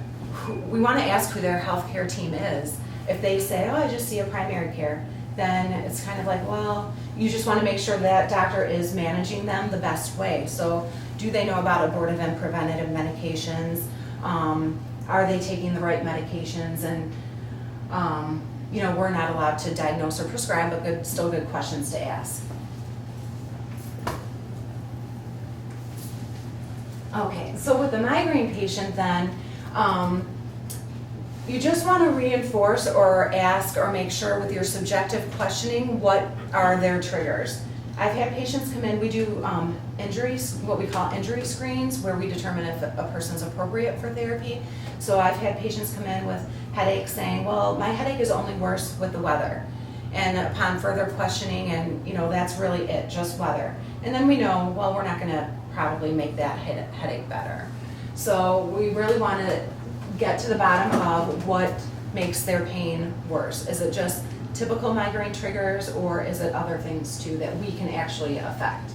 we want to ask who their healthcare team is. If they say, oh, I just see a primary care, then it's kind of like, well, you just want to make sure that doctor is managing them the best way. So do they know about abortive and preventative medications? Are they taking the right medications? And you know, we're not allowed to diagnose or prescribe, but still good questions to ask. Okay, so with the migraine patient then, you just want to reinforce or ask or make sure with your subjective questioning what are their triggers. I've had patients come in, we do injuries, what we call injury screens, where we determine if a person's appropriate for therapy. So I've had patients come in with headaches saying, well, my headache is only worse with the weather. And upon further questioning, and you know, that's really it, just weather. And then we know, well, we're not going to probably make that headache better. So we really want to get to the bottom of what makes their pain worse. Is it just typical migraine triggers, or is it other things too that we can actually affect?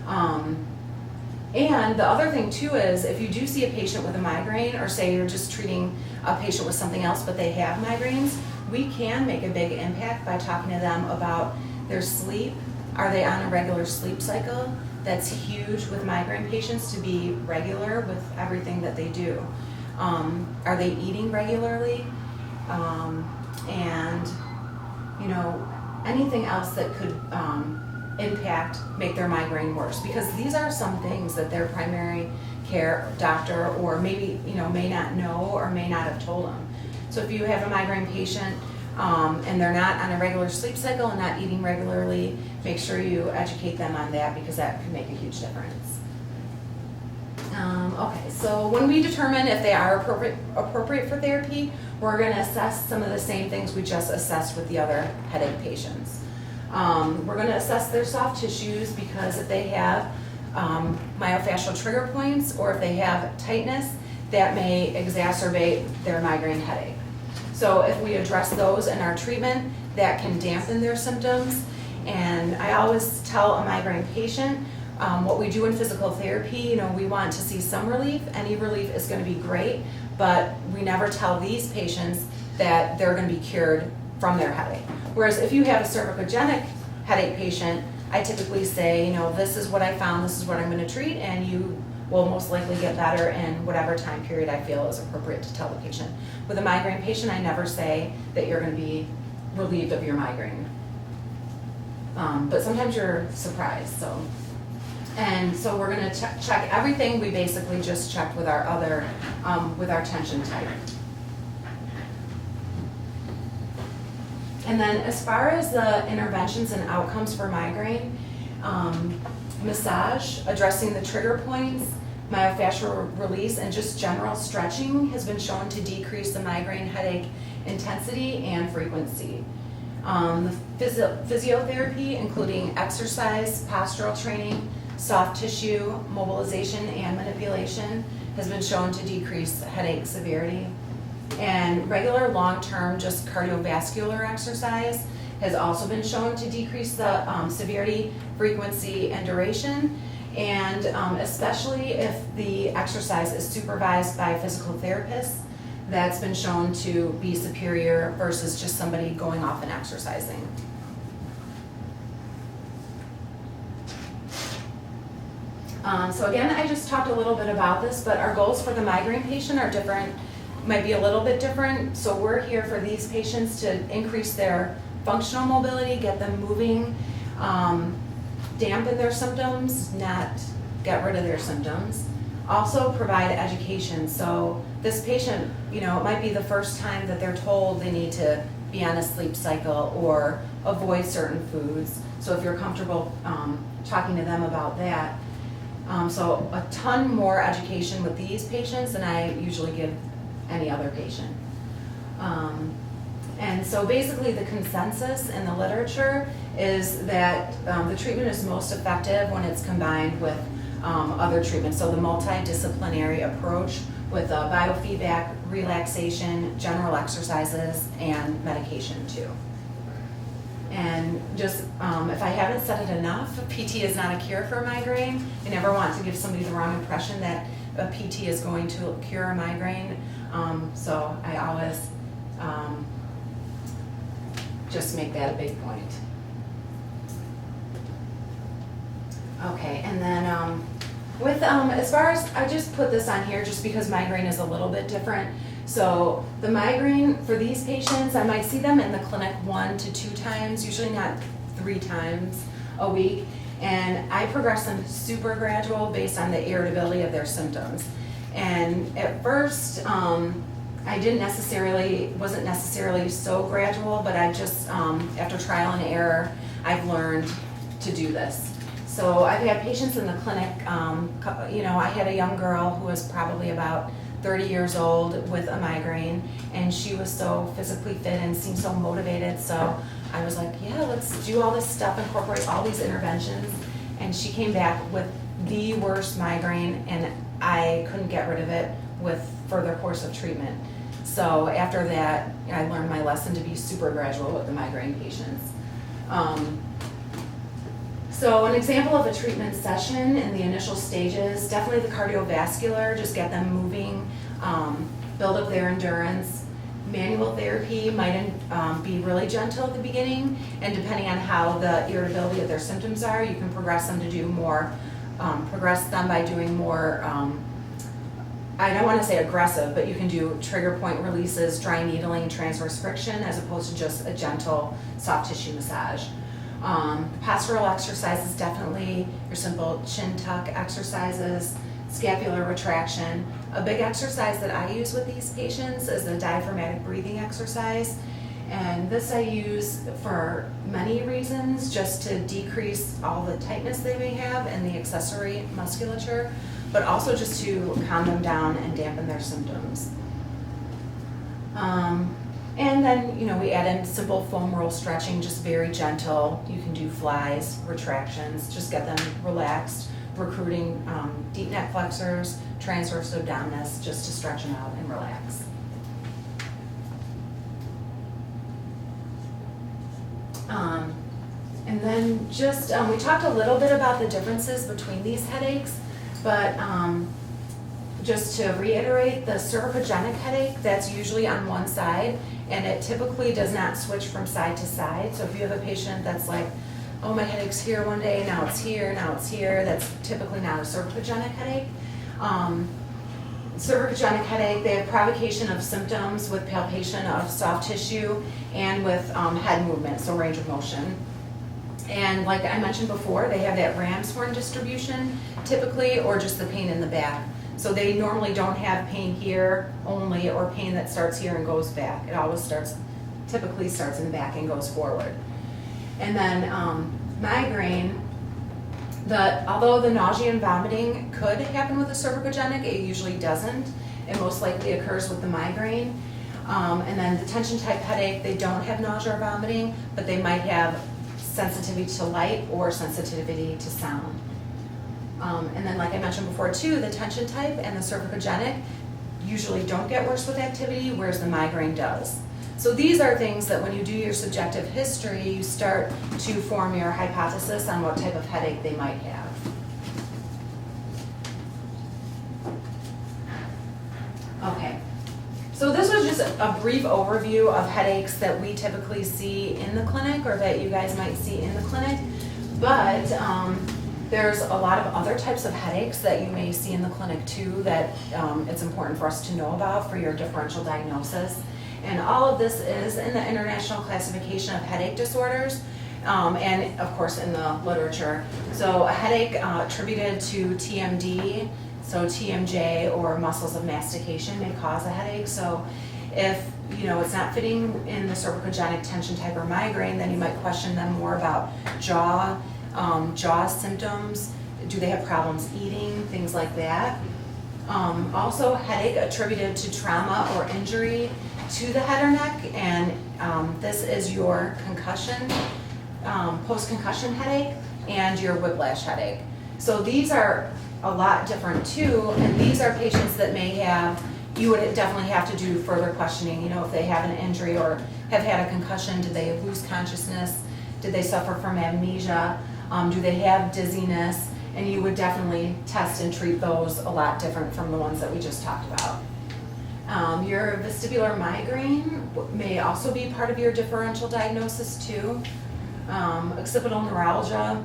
And the other thing too is if you do see a patient with a migraine, or say you're just treating a patient with something else but they have migraines, we can make a big impact by talking to them about their sleep. Are they on a regular sleep cycle? That's huge with migraine patients, to be regular with everything that they do. Are they eating regularly? And you know, anything else that could make their migraine worse, because these are some things that their primary care doctor or maybe, you know, may not know or may not have told them. So if you have a migraine patient and they're not on a regular sleep cycle and not eating regularly, make sure you educate them on that, because that could make a huge difference. Okay, so when we determine if they are appropriate for therapy, we're going to assess some of the same things we just assessed with the other headache patients. We're going to assess their soft tissues, because if they have myofascial trigger points or if they have tightness, that may exacerbate their migraine headache. So if we address those in our treatment, that can dampen their symptoms. And I always tell a migraine patient, what we do in physical therapy, you know, we want to see some relief. Any relief is going to be great, but we never tell these patients that they're going to be cured from their headache. Whereas if you have a cervicogenic headache patient, I typically say, this is what I found, this is what I'm gonna treat, and you will most likely get better in whatever time period I feel is appropriate to tell the patient. With a migraine patient, I never say that you're gonna be relieved of your migraine. But sometimes you're surprised, so. And so we're gonna check everything we basically just checked with our other, with our Tensiontype. And then as far as the interventions and outcomes for migraine, massage, addressing the trigger points, myofascial release, and just general stretching has been shown to decrease the migraine headache intensity and frequency. The physiotherapy, including exercise, postural training, soft tissue, mobilization, and manipulation, has been shown to decrease headache severity. And regular long-term just cardiovascular exercise has also been shown to decrease the severity, frequency, and duration. And especially if the exercise is supervised by physical therapists, that's been shown to be superior versus just somebody going off and exercising. So again, I just talked a little bit about this, but our goals for the migraine patient are different, might be a little bit different. So we're here for these patients to increase their functional mobility, get them moving, dampen their symptoms, not get rid of their symptoms. Also provide education. So this patient, it might be the first time that they're told they need to be on a sleep cycle or avoid certain foods. So if you're comfortable talking to them about that. So a ton more education with these patients than I usually give any other patient. And so basically the consensus in the literature is that the treatment is most effective when it's combined with other treatments. So the multidisciplinary approach with biofeedback, relaxation, general exercises, and medication too. And just, if I haven't said it enough, PT is not a cure for migraine. I never want to give somebody the wrong impression that a PT is going to cure a migraine. So I always just make that a big point. Okay, and then with, as far as, I just put this on here just because migraine is a little bit different. So the migraine for these patients, I might see them in the clinic 1 to 2 times, usually not 3 times a week. And I progress them super gradual based on the irritability of their symptoms. And at first, I wasn't necessarily so gradual, but I just, after trial and error, I've learned to do this. So I've had patients in the clinic, I had a young girl who was probably about 30 years old with a migraine, and she was so physically fit and seemed so motivated. So I was like, yeah, let's do all this stuff, incorporate all these interventions. And she came back with the worst migraine, and I couldn't get rid of it with further course of treatment. So after that, I learned my lesson to be super gradual with the migraine patients. So an example of a treatment session in the initial stages, definitely the cardiovascular, just get them moving, build up their endurance. Manual therapy might be really gentle at the beginning, and depending on how the irritability of their symptoms are, you can progress them to do more, progress them by doing more, I don't want to say aggressive, but you can do trigger point releases, dry needling, transverse friction, as opposed to just a gentle soft tissue massage. Postural exercises, definitely your simple chin tuck exercises, scapular retraction. A big exercise that I use with these patients is the diaphragmatic breathing exercise. And this I use for many reasons, just to decrease all the tightness they may have and the accessory musculature, but also just to calm them down and dampen their symptoms. And then, we add in simple foam roll stretching, just very gentle. You can do flies, retractions, just get them relaxed, recruiting deep neck flexors, transverse abdominis, just to stretch them out and relax. And then just, we talked a little bit about the differences between these headaches, but just to reiterate, the cervicogenic headache, that's usually on one side, and it typically does not switch from side to side. So if you have a patient that's like, oh, my headache's here one day, now it's here, that's typically not a cervicogenic headache. Cervicogenic headache, they have provocation of symptoms with palpation of soft tissue and with head movement, so range of motion. And like I mentioned before, they have that ram's horn distribution typically, or just the pain in the back. So they normally don't have pain here only, or pain that starts here and goes back. It always typically starts in the back and goes forward. And then migraine, although the nausea and vomiting could happen with a cervicogenic, it usually doesn't. It most likely occurs with the migraine. And then the Tensiontype headache, they don't have nausea or vomiting, but they might have sensitivity to light or sensitivity to sound. And then like I mentioned before too, the Tensiontype and the cervicogenic usually don't get worse with activity, whereas the migraine does. So these are things that when you do your subjective history, you start to form your hypothesis on what type of headache they might have. Okay, so this was just a brief overview of headaches that we typically see in the clinic, or that you guys might see in the clinic, but there's a lot of other types of headaches that you may see in the clinic too that it's important for us to know about for your differential diagnosis. And all of this is in the International Classification of Headache Disorders, and of course in the literature. So a headache attributed to TMD, so TMJ or muscles of mastication, may cause a headache. So if it's not fitting in the cervicogenic, Tensiontype, or migraine, then you might question them more about jaw symptoms. Do they have problems eating? Things like that. Also, headache attributed to trauma or injury to the head or neck, and this is your concussion, post-concussion headache, and your whiplash headache. So these are a lot different too, and these are patients that may have, you would definitely have to do further questioning, if they have an injury or have had a concussion. Did they lose consciousness? Did they suffer from amnesia? Do they have dizziness? And you would definitely test and treat those a lot different from the ones that we just talked about. Your vestibular migraine may also be part of your differential diagnosis too. Occipital neuralgia,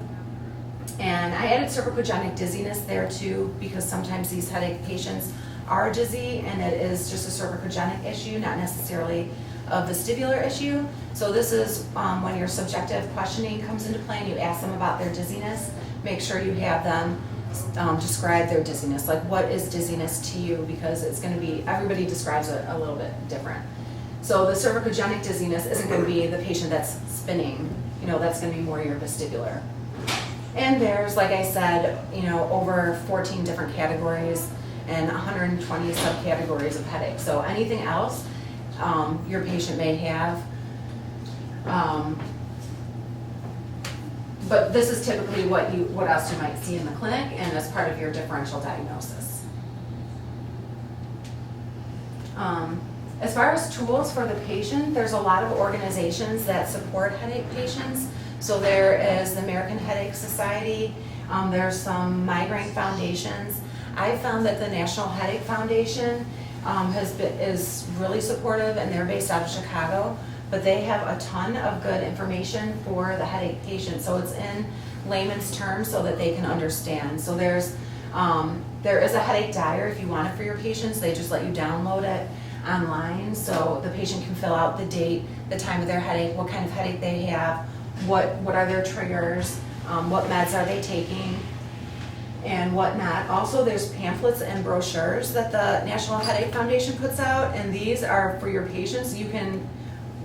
and I added cervicogenic dizziness there too, because sometimes these headache patients are dizzy and it is just a cervicogenic issue, not necessarily a vestibular issue. So this is when your subjective questioning comes into play and you ask them about their dizziness. Make sure you have them describe their dizziness, like what is dizziness to you, because it's going to be, everybody describes it a little bit different. So the cervicogenic dizziness isn't going to be the patient that's spinning, that's going to be more your vestibular. And there's, like I said, over 14 different categories and 120 subcategories of headache. So anything else your patient may have, but this is typically what else you might see in the clinic and as part of your differential diagnosis. As far as tools for the patient, there's a lot of organizations that support headache patients. So there is the American Headache Society, there's some migraine foundations. I found that the National Headache Foundation is really supportive, and they're based out of Chicago, but they have a ton of good information for the headache patient. So it's in layman's terms so that they can understand. So there is a headache diary if you want it for your patients. They just let you download it online, so the patient can fill out the date, the time of their headache, what kind of headache they have, what are their triggers, what meds are they taking, and whatnot. Also, there's pamphlets and brochures that the National Headache Foundation puts out, and these are for your patients. You can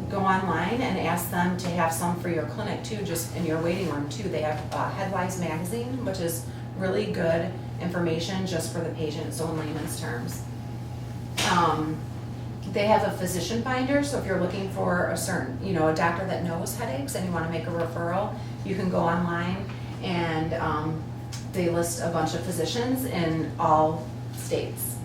go online and ask them to have some for your clinic too, just in your waiting room too. They have Headwise magazine, which is really good information just for the patient, so in layman's terms. They have a physician finder, so if you're looking for a certain, a doctor that knows headaches and you want to make a referral, you can go online and they list a bunch of physicians in all states.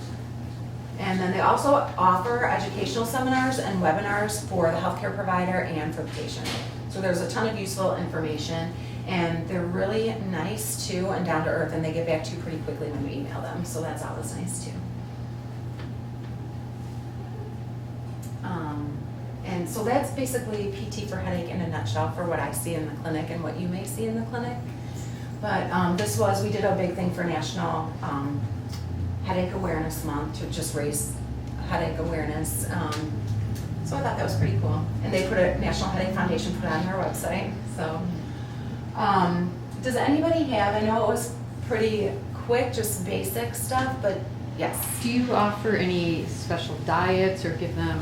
And then they also offer educational seminars and webinars for the healthcare provider and for the patient. So there's a ton of useful information, and they're really nice too and down to earth, and they get back to you pretty quickly when you email them, so that's always nice too. And so that's basically PT for headache in a nutshell for what I see in the clinic and what you may see in the clinic. But we did a big thing for National Headache Awareness Month to just raise headache awareness. So I thought that was pretty cool. And they National Headache Foundation put it on their website. So does anybody have, I know it was pretty quick, just basic stuff, but yes. Do you offer any special diets or give them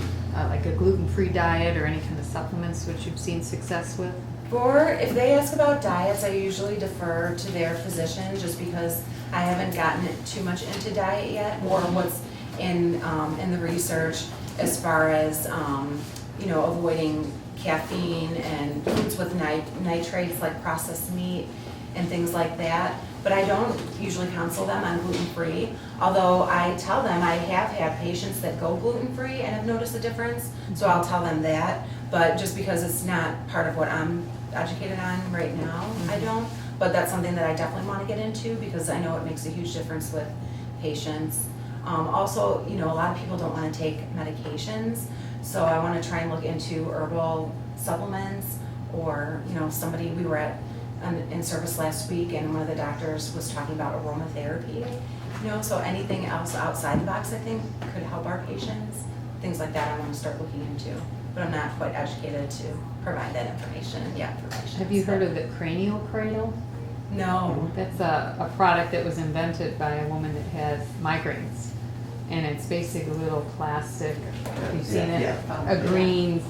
like a gluten-free diet or any kind of supplements which you've seen success with? If they ask about diets, I usually defer to their physician just because I haven't gotten it too much into diet yet or what's in the research as far as avoiding caffeine and foods with nitrates like processed meat and things like that. But I don't usually counsel them on gluten-free, although I tell them I have had patients that go gluten-free and have noticed a difference, so I'll tell them that. But just because it's not part of what I'm educated on right now, I don't. But that's something that I definitely want to get into because I know it makes a huge difference with patients. Also, a lot of people don't want to take medications, so I want to try and look into herbal supplements or, we were in service last week and one of the doctors was talking about aromatherapy, so anything else outside the box I think could help our patients. Things like that I want to start looking into, but I'm not quite educated to provide that information yet for patients. Have you heard of the cranial cradle? No. That's a product that was invented by a woman that has migraines. And it's basically a little plastic, you've seen it, a green,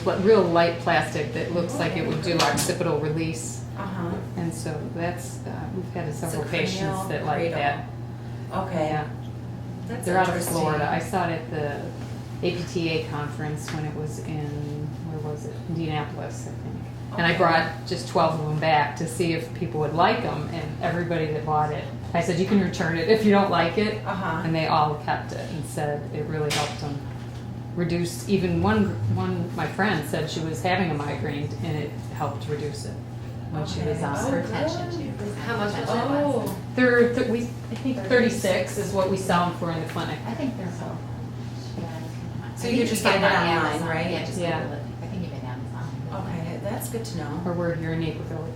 real light plastic that looks like it would do occipital release. Uh-huh. And so that's, we've had several It's a cranial patients that like cradle. that. Okay. Yeah. That's They're out of interesting. Florida. I saw it at the APTA conference when it was in, where was it? Indianapolis, I think. And I Okay. brought just 12 of them back to see if people would like them, and everybody that bought it, I said, you can return it if you don't like it. Uh-huh. And they all kept it and said it really helped them reduce, even one my friend said she was having a migraine and it helped reduce it when she was on Oh, her good. How much was it? Oh. I think 36 is what we sell them for in the clinic. I think they're so. So you could just find it online, right? Yeah, just Yeah. Google it. I think even Amazon. Okay, that's good to know. Or we're here in Naperville.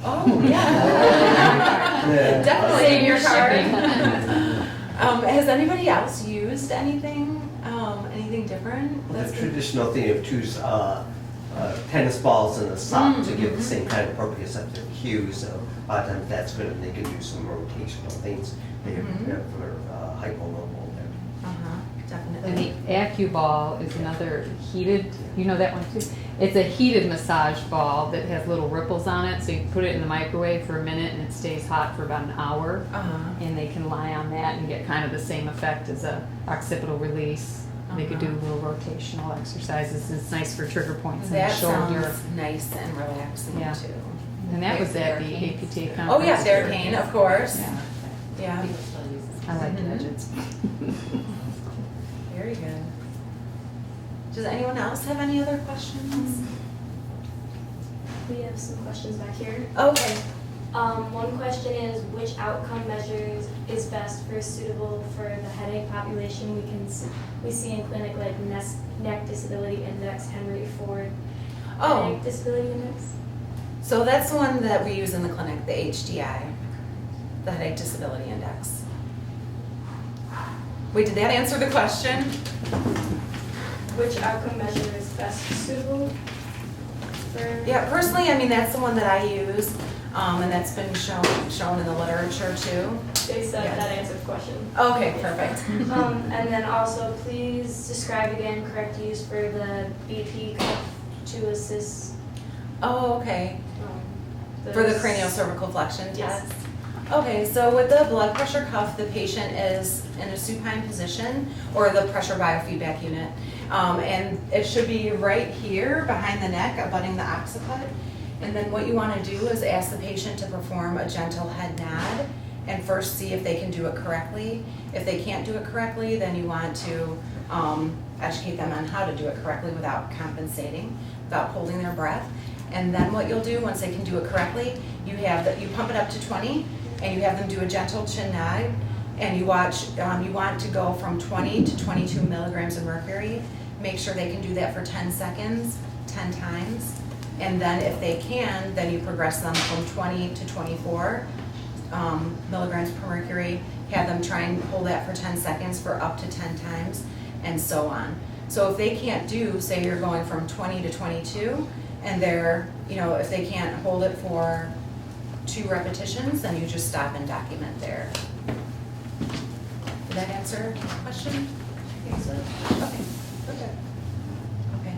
Oh, yeah. Definitely. Save your card. shipping. Has anybody else used anything different? The traditional thing of choose tennis balls and a sock to give the same kind of proprioceptive cue. So a lot of times that's good, and they can do some rotational things for hypomobile. Uh-huh, And definitely. the AccuBall is another heated, you know that one too? It's a heated massage ball that has little ripples on it, so you put it in the microwave for a minute and it stays hot for about an hour. Uh-huh. And they can lie on that and get kind of the same effect as a occipital release. They could do little rotational exercises. It's nice for trigger points in the That shoulder. sounds nice and relaxing Yeah. too. And that was at the Therapy. APTA conference. Oh, yeah, Therapeutic, of course. Yeah, Yeah, People still use it. I like Mhm. gadgets. very good. Does anyone else have any other questions? We have some questions back here. Okay. One question is, which outcome measures is best for suitable for the headache population? We see in clinic like neck disability index, Henry Ford Oh. headache disability index. So that's the one that we use in the clinic, the HDI, the Headache Disability Index. Wait, did that answer the question? Which outcome measure is best suitable for? Yeah, personally, I mean, that's the one that I use, and that's been shown in the literature too. They said Yes. that answered the question. Okay, perfect. And then also, please describe again correct use for the BP cuff to assist. Oh, okay. For the cranial cervical flexion Yes. test? Okay, so with the blood pressure cuff, the patient is in a supine position or the pressure biofeedback unit. And it should be right here behind the neck, abutting the occiput. And then what you want to do is ask the patient to perform a gentle head nod and first see if they can do it correctly. If they can't do it correctly, then you want to educate them on how to do it correctly without compensating, without holding their breath. And then what you'll do once they can do it correctly, you pump it up to 20 and you have them do a gentle chin nod, and you want to go from 20 to 22 milligrams of mercury make sure they can do that for 10 seconds, 10 times. And then if they can, then you progress them from 20 to 24 milligrams per mercury, have them try and hold that for 10 seconds for up to 10 times, and so on. So if they can't do, say you're going from 20 to 22, and they're, if they can't hold it for 2 repetitions, then you just stop and document there. Did that answer the question? I think so. Okay. Okay.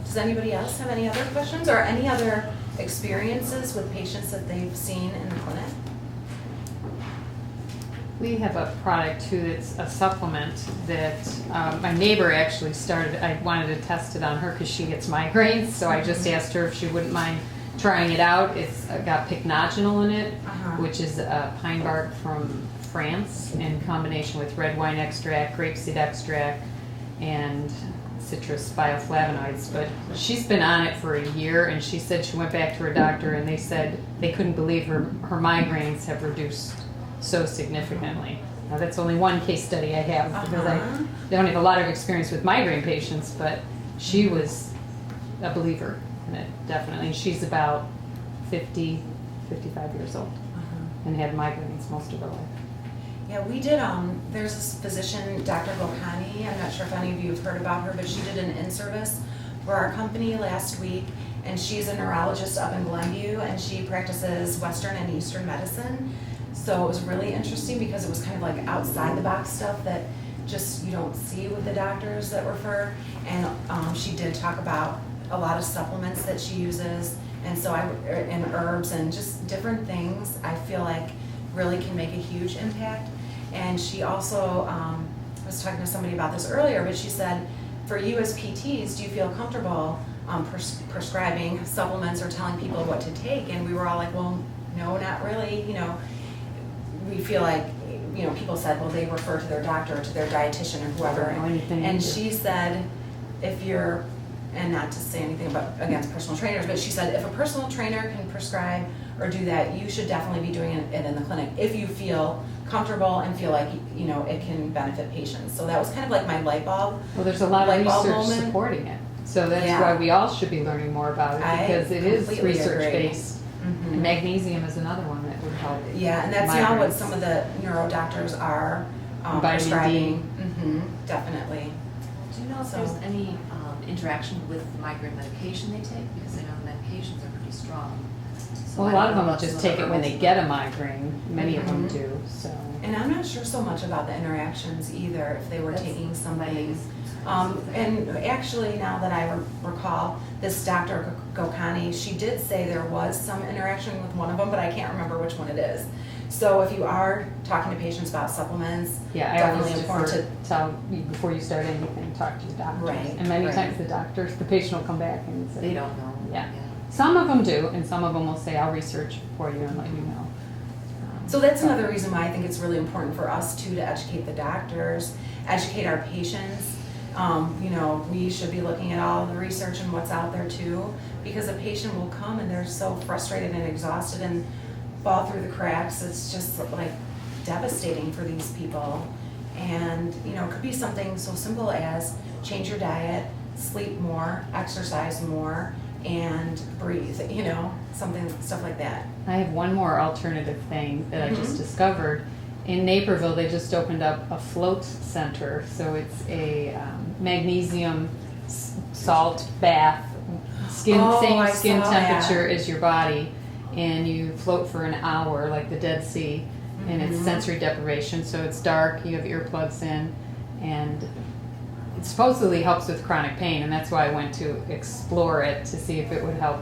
Does anybody else have any other questions or any other experiences with patients that they've seen in the clinic? We have a product too that's a supplement that my neighbor actually started. I wanted to test it on her because she gets migraines, so I just asked her if she wouldn't mind trying it out. It's got pycnogenol in it, which is a pine bark from France in combination with red wine extract, grapeseed extract, and citrus bioflavonoids. But she's been on it for a year, and she said she went back to her doctor and they said they couldn't believe her migraines have reduced so significantly. Now that's only one case study I have because I don't have a lot of experience with migraine patients, but she was a believer in it, definitely. She's about 50, 55 years old and had migraines most of her life. Yeah, we did, there's this physician, Dr. Gokani, I'm not sure if any of you have heard about her, but she did an in-service for our company last week, and she's a neurologist up in Glenview, and she practices Western and Eastern medicine. So it was really interesting because it was kind of like outside the box stuff that just you don't see with the doctors that refer, and she did talk about a lot of supplements that she uses, and so and herbs and just different things I feel like really can make a huge impact. And she also, I was talking to somebody about this earlier, but she said, for you as PTs, do you feel comfortable prescribing supplements or telling people what to take? And we were all like, well, no, not really. We feel like, people said, well, they refer to their doctor or to their dietitian or whoever. And she said, if you're, and not to say anything against personal trainers, but she said, if a personal trainer can prescribe or do that, you should definitely be doing it in the clinic if you feel comfortable and feel like it can benefit patients. So that was kind of like my light bulb. Well, there's a lot of research moment. supporting it, so that's why we all should be learning more about it because it is research based. And magnesium is another one that would help. Yeah, and that's now what some of the neuro doctors are prescribing. Definitely. Do you know if there's any interaction with the migraine medication they take? Because I know the medications are pretty strong. So Well, a lot of them just take it when they get a migraine. Many of them do. So. And I'm not sure so much about the interactions either, if they were taking something. And actually, now that I recall, this Dr. Gokani, she did say there was some interaction with one of them, but I can't remember which one it is. So if you are talking to patients about supplements, I always defer to tell you before you start anything, talk to your doctor. Right. And many times the patient will come back and say, They don't know. Yeah. Some of them do, and some of them will say, I'll research for you and let you know. So that's another reason why I think it's really important for us too to educate the doctors, educate our patients. We should be looking at all the research and what's out there too, because a patient will come and they're so frustrated and exhausted and fall through the cracks. It's just like devastating for these people. And it could be something so simple as change your diet, sleep more, exercise more, and breathe, stuff like that. I have one more alternative thing that I just discovered. In Naperville, they just opened up a float center. So it's a magnesium salt bath, same skin temperature as your body, and you float for an hour like the Dead Sea, and it's sensory deprivation. So it's dark, you have earplugs in, and it supposedly helps with chronic pain, and that's why I went to explore it to see if it would help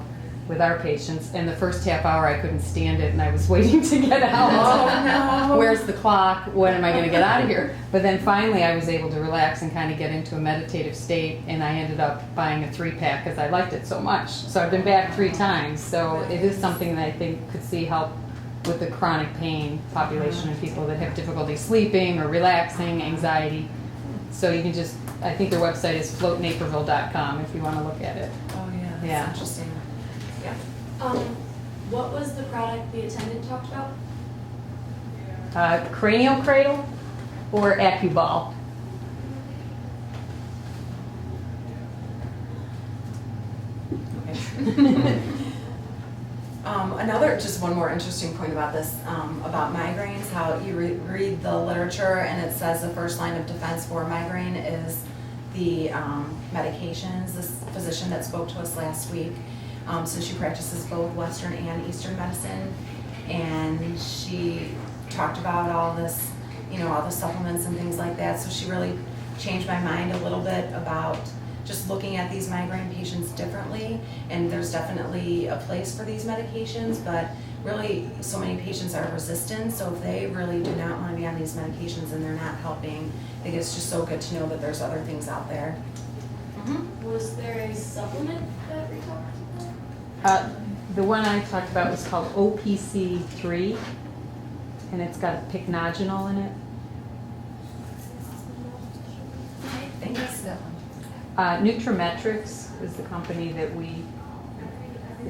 with our patients. And the first half hour I couldn't stand it and I was waiting to get out. Oh, no. Where's the clock? When am I going to get out of here? But then finally I was able to relax and kind of get into a meditative state, and I ended up buying a 3-pack because I liked it so much. So I've been back 3 times. So it is something that I think could see help with the chronic pain population and people that have difficulty sleeping or relaxing, anxiety. So you can just, I think their website is floatnaperville.com if you want to look at it. Oh yeah, that's Yeah. interesting. Yeah. What was the product the attendant talked about? Cranial cradle or AccuBall. Okay. Another, just one more interesting point about this, about migraines, how you read the literature and it says the first line of defense for migraine is the medications. This physician that spoke to us last week, so she practices both Western and Eastern medicine, and she talked about all this, you know, all the supplements and things like that, so she really changed my mind a little bit about just looking at these migraine patients differently, and there's definitely a place for these medications, but really so many patients are resistant, so if they really do not want to be on these medications and they're not helping, I think it's just so good to know that there's other things out there. Was there a supplement that we talked about? The one I talked about was called OPC3, and it's got pycnogenol in it. Thanks. Nutrimetrics is the company that we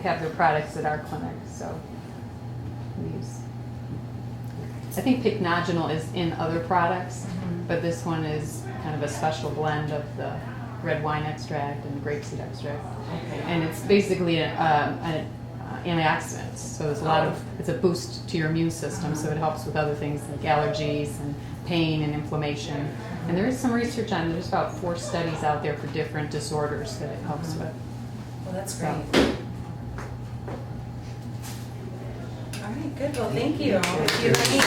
have their products at our clinic, so we use. I think pycnogenol is in other products, but this one is kind of a special blend of the red wine extract and grapeseed extract. Okay. And it's basically an antioxidant, so there's a lot of, it's a boost to your immune system, so it helps with other things like allergies and pain and inflammation. And there is some research on, there's about 4 studies out there for different disorders that it helps with. Well, that's So. great. All right, good. Well, thank you. If you have any